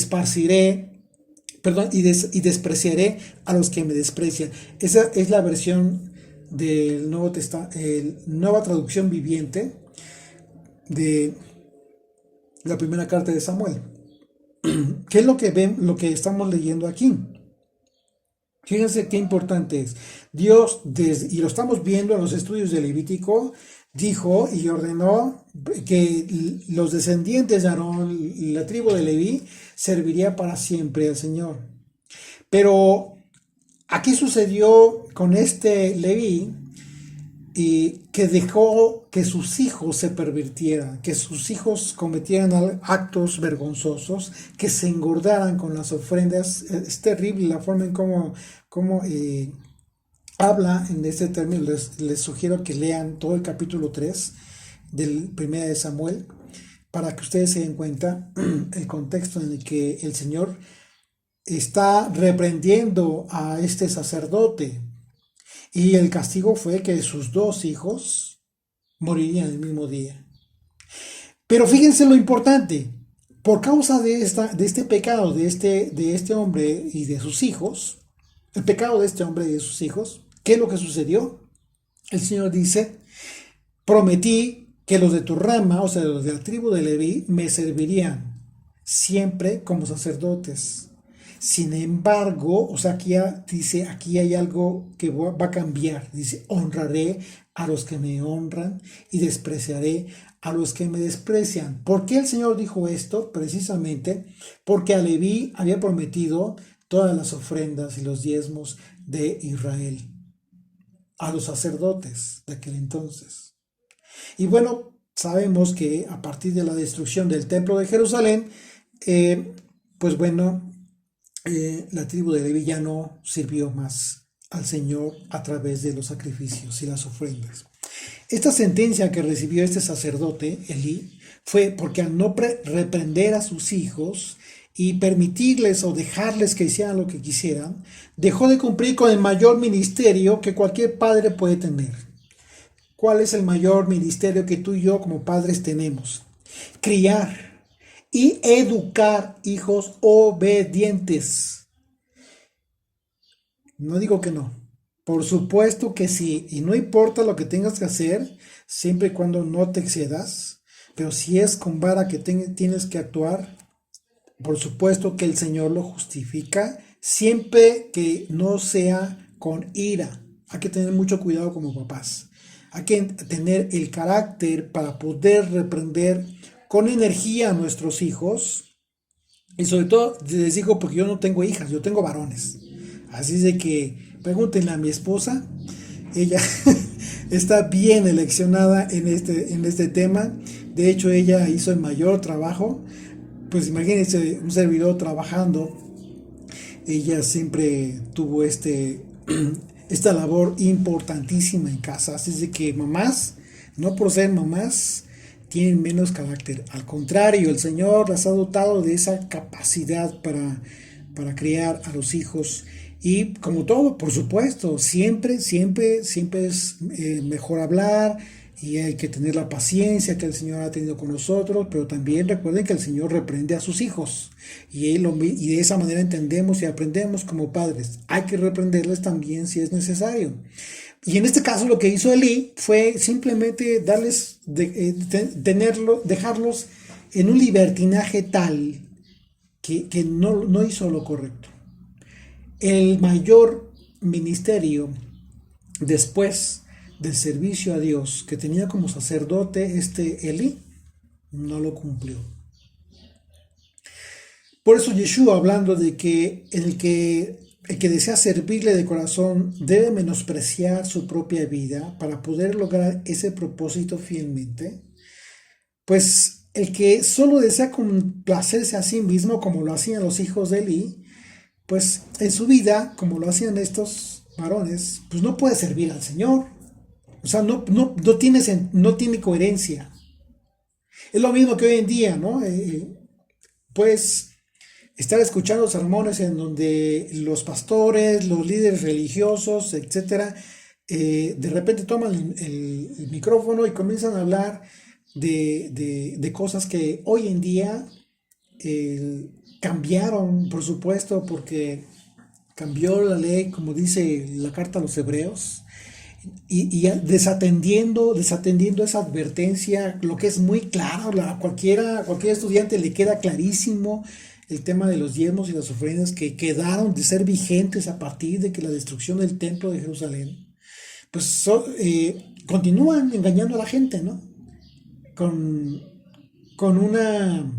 despreciaré a los que me desprecian. Esa es la versión del Nuevo Testamento, nueva traducción viviente de la primera carta de Samuel. ¿Qué es lo que estamos leyendo aquí? Fíjense qué importante es. Dios, y lo estamos viendo en los estudios de Levítico, dijo y ordenó que los descendientes de Aarón, la tribu de Leví, serviría para siempre al Señor. Pero aquí sucedió con este Leví y que dejó que sus hijos se pervirtieran, que sus hijos cometieran actos vergonzosos, que se engordaran con las ofrendas. Es terrible la forma en cómo habla en este término. Les sugiero que lean todo el capítulo 3 del 1 de Samuel para que ustedes se den cuenta el contexto en el que el Señor está reprendiendo a este sacerdote. Y el castigo fue que sus 2 hijos morirían el mismo día. Pero fíjense lo importante, por causa de este pecado de este hombre y de sus hijos, el pecado de este hombre y de sus hijos, ¿qué es lo que sucedió? El Señor dice, prometí que los de tu rama, o sea, los de la tribu de Leví, me servirían siempre como sacerdotes. Sin embargo, o sea, aquí ya dice, aquí hay algo que va a cambiar. Dice, honraré a los que me honran y despreciaré a los que me desprecian. ¿Por qué el Señor dijo esto? Precisamente porque a Leví había prometido todas las ofrendas y los diezmos de Israel, a los sacerdotes de aquel entonces. Y bueno, sabemos que a partir de la destrucción del templo de Jerusalén, pues bueno, la tribu de Leví ya no sirvió más al Señor a través de los sacrificios y las ofrendas. Esta sentencia que recibió este sacerdote, Elí, fue porque al no reprender a sus hijos y permitirles o dejarles que hicieran lo que quisieran, dejó de cumplir con el mayor ministerio que cualquier padre puede tener. ¿Cuál es el mayor ministerio que tú y yo como padres tenemos? Criar y educar hijos obedientes. No digo que no. Por supuesto que sí. Y no importa lo que tengas que hacer, siempre y cuando no te excedas. Pero si es con vara que tienes que actuar, por supuesto que el Señor lo justifica, siempre que no sea con ira. Hay que tener mucho cuidado como papás. Hay que tener el carácter para poder reprender con energía a nuestros hijos. Y sobre todo les digo porque yo no tengo hijas, yo tengo varones. Así es de que pregúntenle a mi esposa, ella está bien eleccionada en este tema. De hecho, ella hizo el mayor trabajo. Pues imagínense un servidor trabajando. Ella siempre tuvo esta labor importantísima en casa. Así es de que mamás, no por ser mamás, tienen menos carácter. Al contrario, el Señor las ha dotado de esa capacidad para criar a los hijos. Y como todo, por supuesto, siempre es mejor hablar y hay que tener la paciencia que el Señor ha tenido con nosotros, pero también recuerden que el Señor reprende a sus hijos y de esa manera entendemos y aprendemos como padres. Hay que reprenderles también si es necesario. Y en este caso lo que hizo Elí fue simplemente dejarlos en un libertinaje tal que no hizo lo correcto. El mayor ministerio después del servicio a Dios que tenía como sacerdote Elí, no lo cumplió. Por eso Yeshua, hablando de que el que desea servirle de corazón debe menospreciar su propia vida para poder lograr ese propósito fielmente, pues el que solo desea complacerse a sí mismo como lo hacían los hijos de Elí, pues en su vida, como lo hacían estos varones, pues no puede servir al Señor. O sea, no tiene coherencia. Es lo mismo que hoy en día, ¿no? Pues estar escuchando sermones en donde los pastores, los líderes religiosos, etcétera, de repente toman el micrófono y comienzan a hablar de cosas que hoy en día cambiaron, por supuesto, porque cambió la ley, como dice la carta a los Hebreos, y desatendiendo esa advertencia, lo que es muy claro, a cualquier estudiante le queda clarísimo el tema de los diezmos y las ofrendas que quedaron de ser vigentes a partir de que la destrucción del templo de Jerusalén, pues continúan engañando a la gente, ¿no? Con una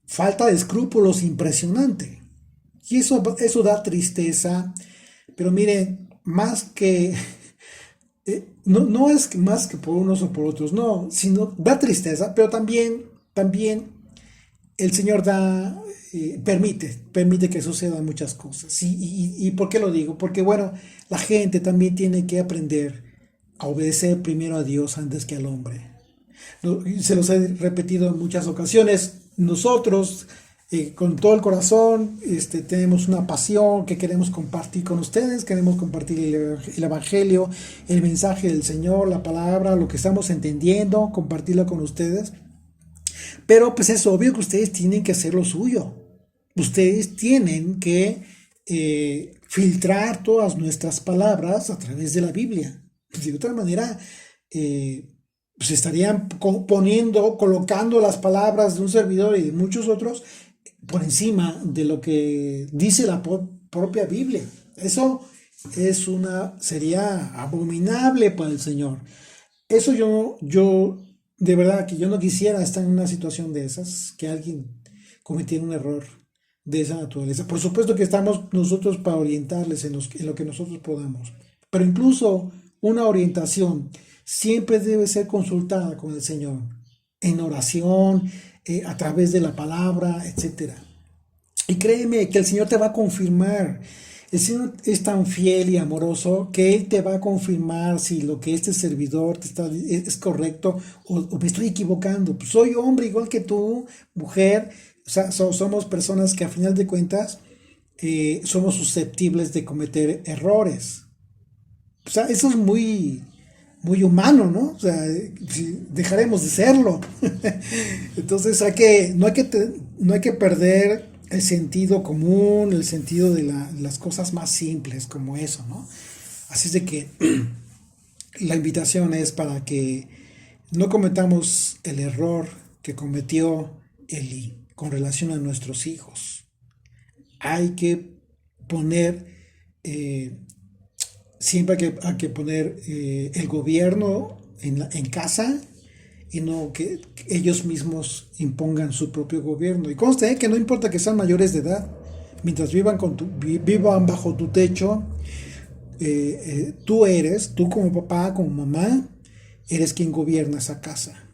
falta de escrúpulos impresionante. Y eso da tristeza, pero miren, más que no es más que por unos o por otros, no, sino da tristeza, pero también el Señor permite que sucedan muchas cosas. ¿Y por qué lo digo? Porque bueno, la gente también tiene que aprender a obedecer primero a Dios antes que al hombre. Se los he repetido en muchas ocasiones. Nosotros, con todo el corazón, tenemos una pasión que queremos compartir con ustedes, queremos compartir el Evangelio, el mensaje del Señor, la palabra, lo que estamos entendiendo, compartirlo con ustedes. Pero pues es obvio que ustedes tienen que hacer lo suyo. Ustedes tienen que filtrar todas nuestras palabras a través de la Biblia. De otra manera, pues estarían colocando las palabras de un servidor y de muchos otros por encima de lo que dice la propia Biblia. Eso sería abominable para el Señor. Eso yo de verdad que yo no quisiera estar en una situación de esas, que alguien cometiera un error de esa naturaleza. Por supuesto que estamos nosotros para orientarles en lo que nosotros podamos, pero incluso una orientación siempre debe ser consultada con el Señor, en oración, a través de la palabra, etcétera. Y créeme que el Señor te va a confirmar. El Señor es tan fiel y amoroso que Él te va a confirmar si lo que este servidor es correcto o me estoy equivocando. Pues soy hombre igual que tú, mujer. O sea, somos personas que a final de cuentas somos susceptibles de cometer errores. O sea, eso es muy humano, ¿no? O sea, dejaremos de serlo. Entonces no hay que perder el sentido común, el sentido de las cosas más simples como eso, ¿no? Así es de que la invitación es para que no cometamos el error que cometió Eli con relación a nuestros hijos. Hay que poner, siempre hay que poner el gobierno en casa y no que ellos mismos impongan su propio gobierno. Y conste que no importa que sean mayores de edad, mientras vivan bajo tu techo, tú como papá, como mamá, eres quien gobierna esa casa.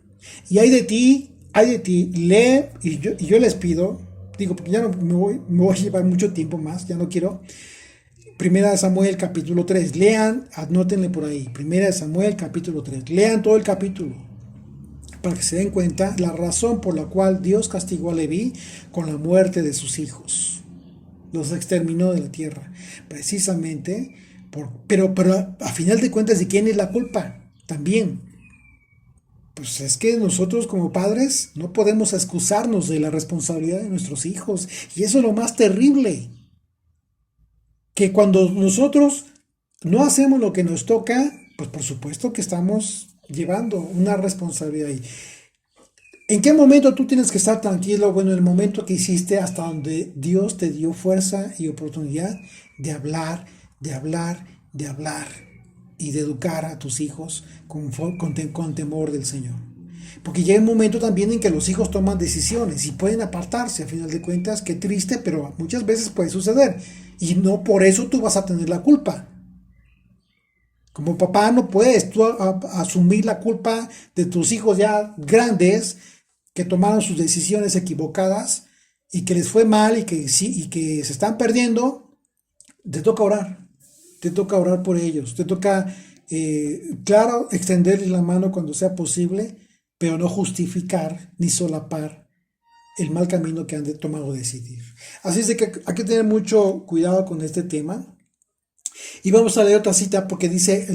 Y hay de ti, lee, y yo les pido, digo, porque ya no me voy a llevar mucho tiempo más, ya no quiero. Primera de Samuel capítulo 3, lean, anótenle por ahí, Primera de Samuel capítulo 3, lean todo el capítulo, para que se den cuenta la razón por la cual Dios castigó a Leví con la muerte de sus hijos. Los exterminó de la tierra. Precisamente, pero a final de cuentas, ¿de quién es la culpa? También. Pues es que nosotros como padres no podemos excusarnos de la responsabilidad de nuestros hijos. Y eso es lo más terrible. Que cuando nosotros no hacemos lo que nos toca, pues por supuesto que estamos llevando una responsabilidad ahí. ¿En qué momento tú tienes que estar tranquilo? Bueno, en el momento que hiciste hasta donde Dios te dio fuerza y oportunidad de hablar, de hablar, de hablar y de educar a tus hijos con temor del Señor. Porque llega un momento también en que los hijos toman decisiones y pueden apartarse, a final de cuentas, qué triste, pero muchas veces puede suceder. Y no por eso tú vas a tener la culpa. Como papá no puedes tú asumir la culpa de tus hijos ya grandes que tomaron sus decisiones equivocadas y que les fue mal y que se están perdiendo. Te toca orar por ellos, te toca, claro, extenderles la mano cuando sea posible, pero no justificar ni solapar el mal camino que han tomado decidir. Así es de que hay que tener mucho cuidado con este tema. Y vamos a leer otra cita porque dice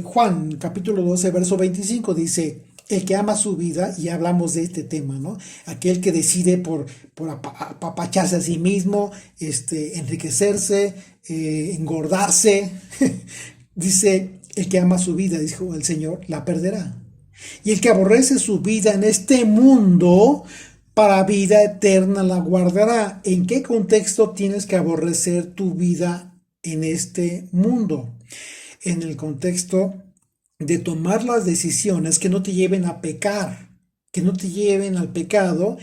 Juan, capítulo 12, verso 25, dice, el que ama su vida, y hablamos de este tema, ¿no? Aquel que decide por apapacharse a sí mismo, enriquecerse, engordarse. Dice, el que ama su vida, dijo el Señor, la perderá. Y el que aborrece su vida en este mundo, para vida eterna la guardará. ¿En qué contexto tienes que aborrecer tu vida en este mundo? En el contexto de tomar las decisiones que no te lleven a pecar, que no te lleven al pecado,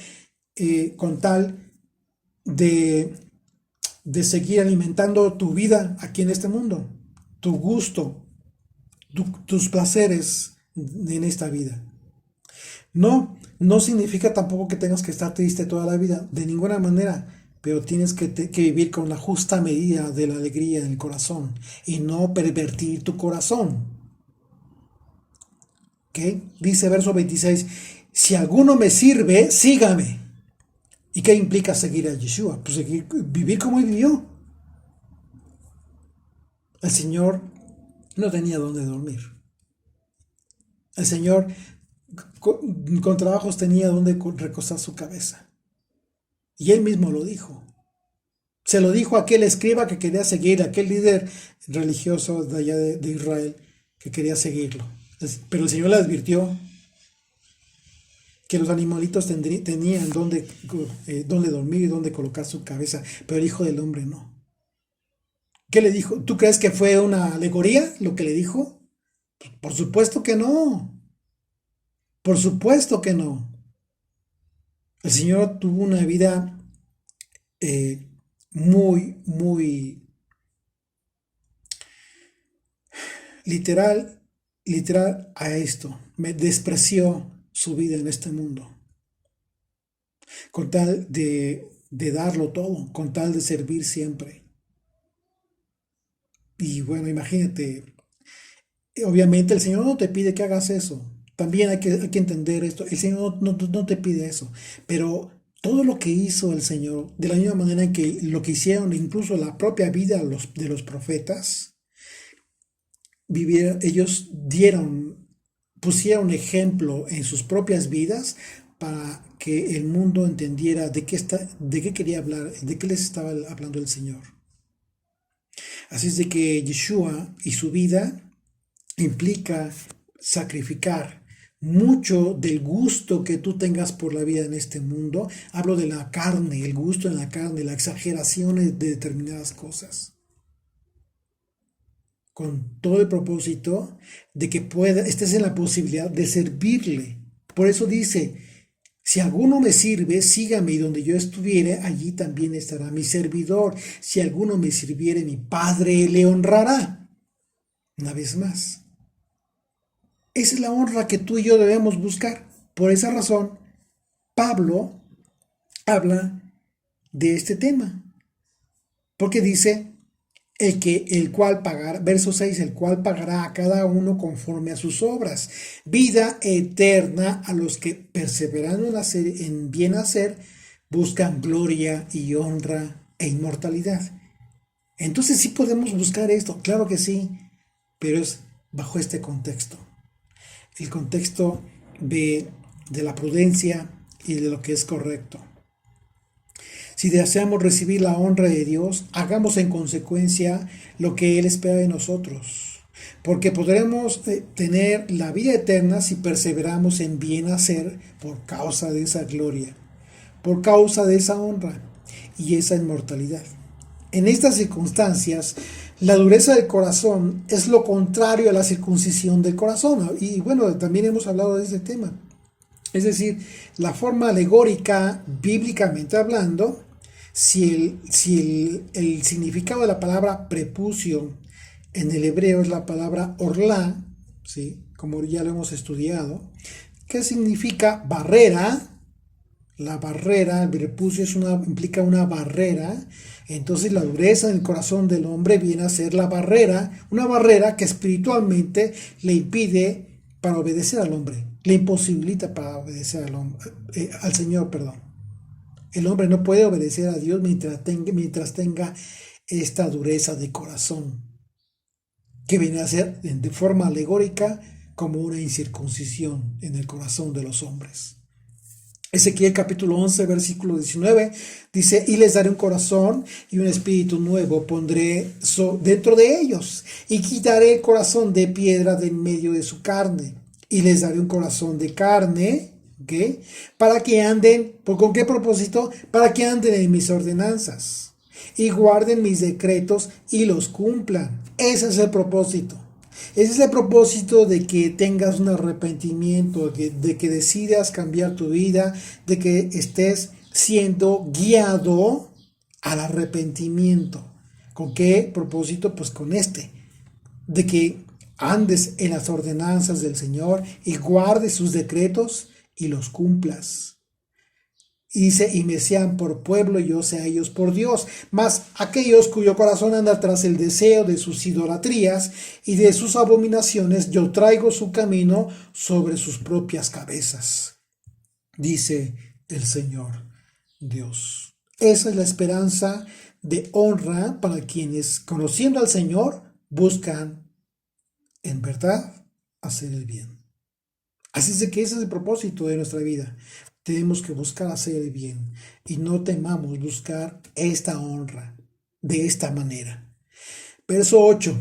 con tal de seguir alimentando tu vida aquí en este mundo, tu gusto, tus placeres en esta vida. No, no significa tampoco que tengas que estar triste toda la vida, de ninguna manera, pero tienes que vivir con la justa medida de la alegría en el corazón y no pervertir tu corazón. ¿Ok? Dice verso 26, si alguno me sirve, sígame. ¿Y qué implica seguir a Yeshua? Pues vivir como él vivió. El Señor no tenía dónde dormir. El Señor con trabajos tenía donde recostar su cabeza. Y él mismo lo dijo. Se lo dijo a aquel escriba que quería seguir, a aquel líder religioso de allá de Israel que quería seguirlo. Pero el Señor le advirtió que los animalitos tenían donde dormir y donde colocar su cabeza, pero el Hijo del Hombre no. ¿Qué le dijo? ¿Tú crees que fue una alegoría lo que le dijo? Por supuesto que no. Por supuesto que no. El Señor tuvo una vida muy, muy literal a esto. Me despreció su vida en este mundo. Con tal de darlo todo, con tal de servir siempre. Y bueno, imagínate, obviamente el Señor no te pide que hagas eso. También hay que entender esto. El Señor no te pide eso. Pero todo lo que hizo el Señor, de la misma manera que lo que hicieron, incluso la propia vida de los profetas, ellos pusieron ejemplo en sus propias vidas para que el mundo entendiera de qué quería hablar, de qué les estaba hablando el Señor. Así es de que Yeshua y su vida implica sacrificar mucho del gusto que tú tengas por la vida en este mundo. Hablo de la carne, el gusto en la carne, la exageración de determinadas cosas. Con todo el propósito de que estés en la posibilidad de servirle. Por eso dice, si alguno me sirve, sígame, y donde yo estuviere, allí también estará mi servidor. Si alguno me sirviere, mi Padre le honrará. Una vez más. Esa es la honra que tú y yo debemos buscar. Por esa razón, Pablo habla de este tema. Porque dice, el cual pagará, verso 6, el cual pagará a cada uno conforme a sus obras. Vida eterna a los que perseverando en bien hacer, buscan gloria y honra e inmortalidad. Entonces sí podemos buscar esto, claro que sí, pero es bajo este contexto. El contexto de la prudencia y de lo que es correcto. Si deseamos recibir la honra de Dios, hagamos en consecuencia lo que Él espera de nosotros. Porque podremos tener la vida eterna si perseveramos en bien hacer por causa de esa gloria, por causa de esa honra y esa inmortalidad. En estas circunstancias, la dureza del corazón es lo contrario a la circuncisión del corazón. Y bueno, también hemos hablado de ese tema. Es decir, la forma alegórica, bíblicamente hablando, si el significado de la palabra prepucio en el hebreo es la palabra orlá, ¿sí? Como ya lo hemos estudiado, ¿qué significa barrera? La barrera, el prepucio implica una barrera. Entonces la dureza en el corazón del hombre viene a ser la barrera, una barrera que espiritualmente le impide para obedecer al hombre, le imposibilita para obedecer al Señor, perdón. El hombre no puede obedecer a Dios mientras tenga esta dureza de corazón, que viene a ser de forma alegórica como una incircuncisión en el corazón de los hombres. Ezequiel capítulo 11, versículo 19, dice, y les daré un corazón y un espíritu nuevo pondré dentro de ellos, y quitaré el corazón de piedra de en medio de su carne, y les daré un corazón de carne, ¿okay? Para que anden, ¿con qué propósito? Para que anden en mis ordenanzas, y guarden mis decretos y los cumplan. Ese es el propósito. Ese es el propósito de que tengas un arrepentimiento, de que decidas cambiar tu vida, de que estés siendo guiado al arrepentimiento. ¿Con qué propósito? Pues con de que andes en las ordenanzas del Señor y guardes sus decretos y los cumplas. Y dice, y me sean por pueblo y yo sea ellos por Dios. Mas aquellos cuyo corazón anda tras el deseo de sus idolatrías y de sus abominaciones, yo traigo su camino sobre sus propias cabezas, dice el Señor Dios. Esa es la esperanza de honra para quienes, conociendo al Señor, buscan en verdad hacer el bien. Así es de que ese es el propósito de nuestra vida. Tenemos que buscar hacer el bien y no temamos buscar esta honra de esta manera. Verso 8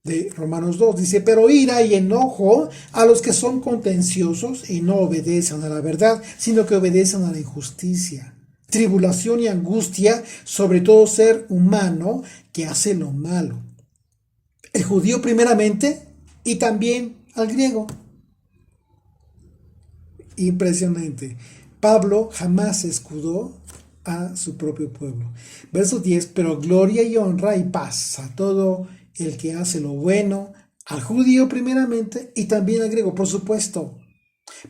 de Romanos 2 dice, pero ira y enojo a los que son contenciosos y no obedecen a la verdad, sino que obedecen a la injusticia. Tribulación y angustia sobre todo ser humano que hace lo malo. El judío primeramente y también al griego. Impresionante. Pablo jamás se escudó a su propio pueblo. Verso 10, pero gloria y honra y paz a todo el que hace lo bueno, al judío primeramente y también al griego, por supuesto.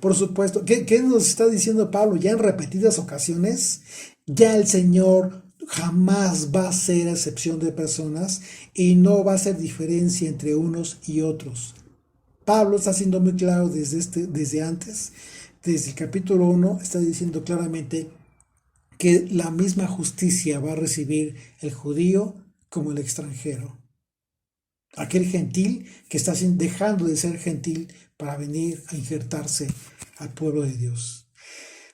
Por supuesto. ¿Qué nos está diciendo Pablo? Ya en repetidas ocasiones, ya el Señor jamás va a hacer excepción de personas y no va a hacer diferencia entre unos y otros. Pablo está siendo muy claro desde antes. Desde el capítulo 1 está diciendo claramente que la misma justicia va a recibir el judío como el extranjero. Aquel gentil que está dejando de ser gentil para venir a injertarse al pueblo de Dios.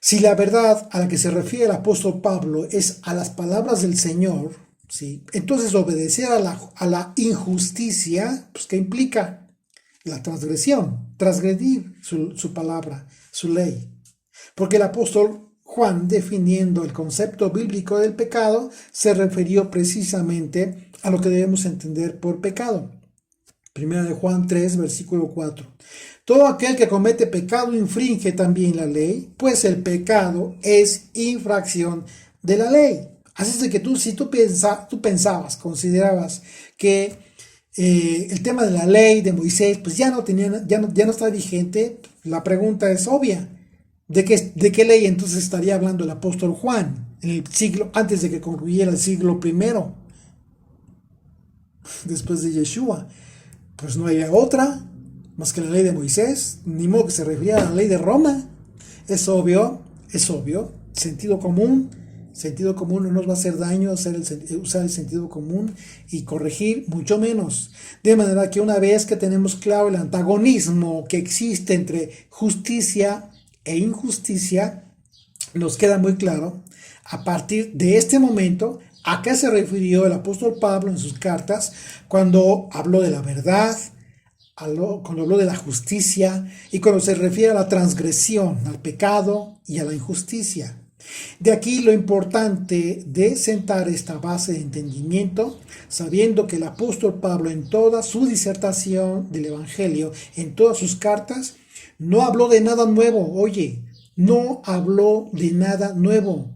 Si la verdad a la que se refiere el apóstol Pablo es a las palabras del Señor, ¿sí? Entonces obedecer a la injusticia, pues ¿qué implica? La transgresión, transgredir su palabra, su ley. Porque el apóstol Juan, definiendo el concepto bíblico del pecado, se refirió precisamente a lo que debemos entender por pecado. Primera de Juan 3, versículo 4. Todo aquel que comete pecado infringe también la ley, pues el pecado es infracción de la ley. Así es de que si tú pensabas, considerabas que el tema de la ley de Moisés pues ya no está vigente, la pregunta es obvia. ¿De qué ley entonces estaría hablando el apóstol Juan en el siglo antes de que concluyera el siglo primero después de Yeshua? Pues no había otra más que la ley de Moisés, ni modo que se refiriera a la ley de Roma. Es obvio, sentido común no nos va a hacer daño usar el sentido común y corregir mucho menos. De manera que una vez que tenemos claro el antagonismo que existe entre justicia e injusticia, nos queda muy claro a partir de este momento a qué se refirió el apóstol Pablo en sus cartas cuando habló de la verdad, cuando habló de la justicia y cuando se refiere a la transgresión, al pecado y a la injusticia. De aquí lo importante de sentar esta base de entendimiento, sabiendo que el apóstol Pablo en toda su disertación del Evangelio, en todas sus cartas, no habló de nada nuevo, no habló de nada nuevo,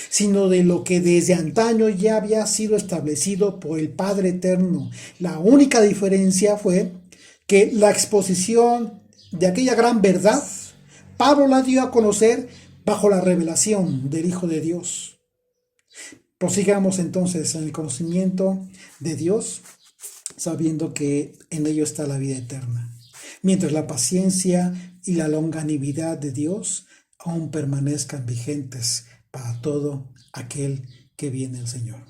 sino de lo que desde antaño ya había sido establecido por el Padre Eterno. La única diferencia fue que la exposición de aquella gran verdad, Pablo la dio a conocer bajo la revelación del Hijo de Dios. Prosigamos entonces en el conocimiento de Dios, sabiendo que en ello está la vida eterna, mientras la paciencia y la longanimidad de Dios aún permanezcan vigentes para todo aquel que viene el Señor.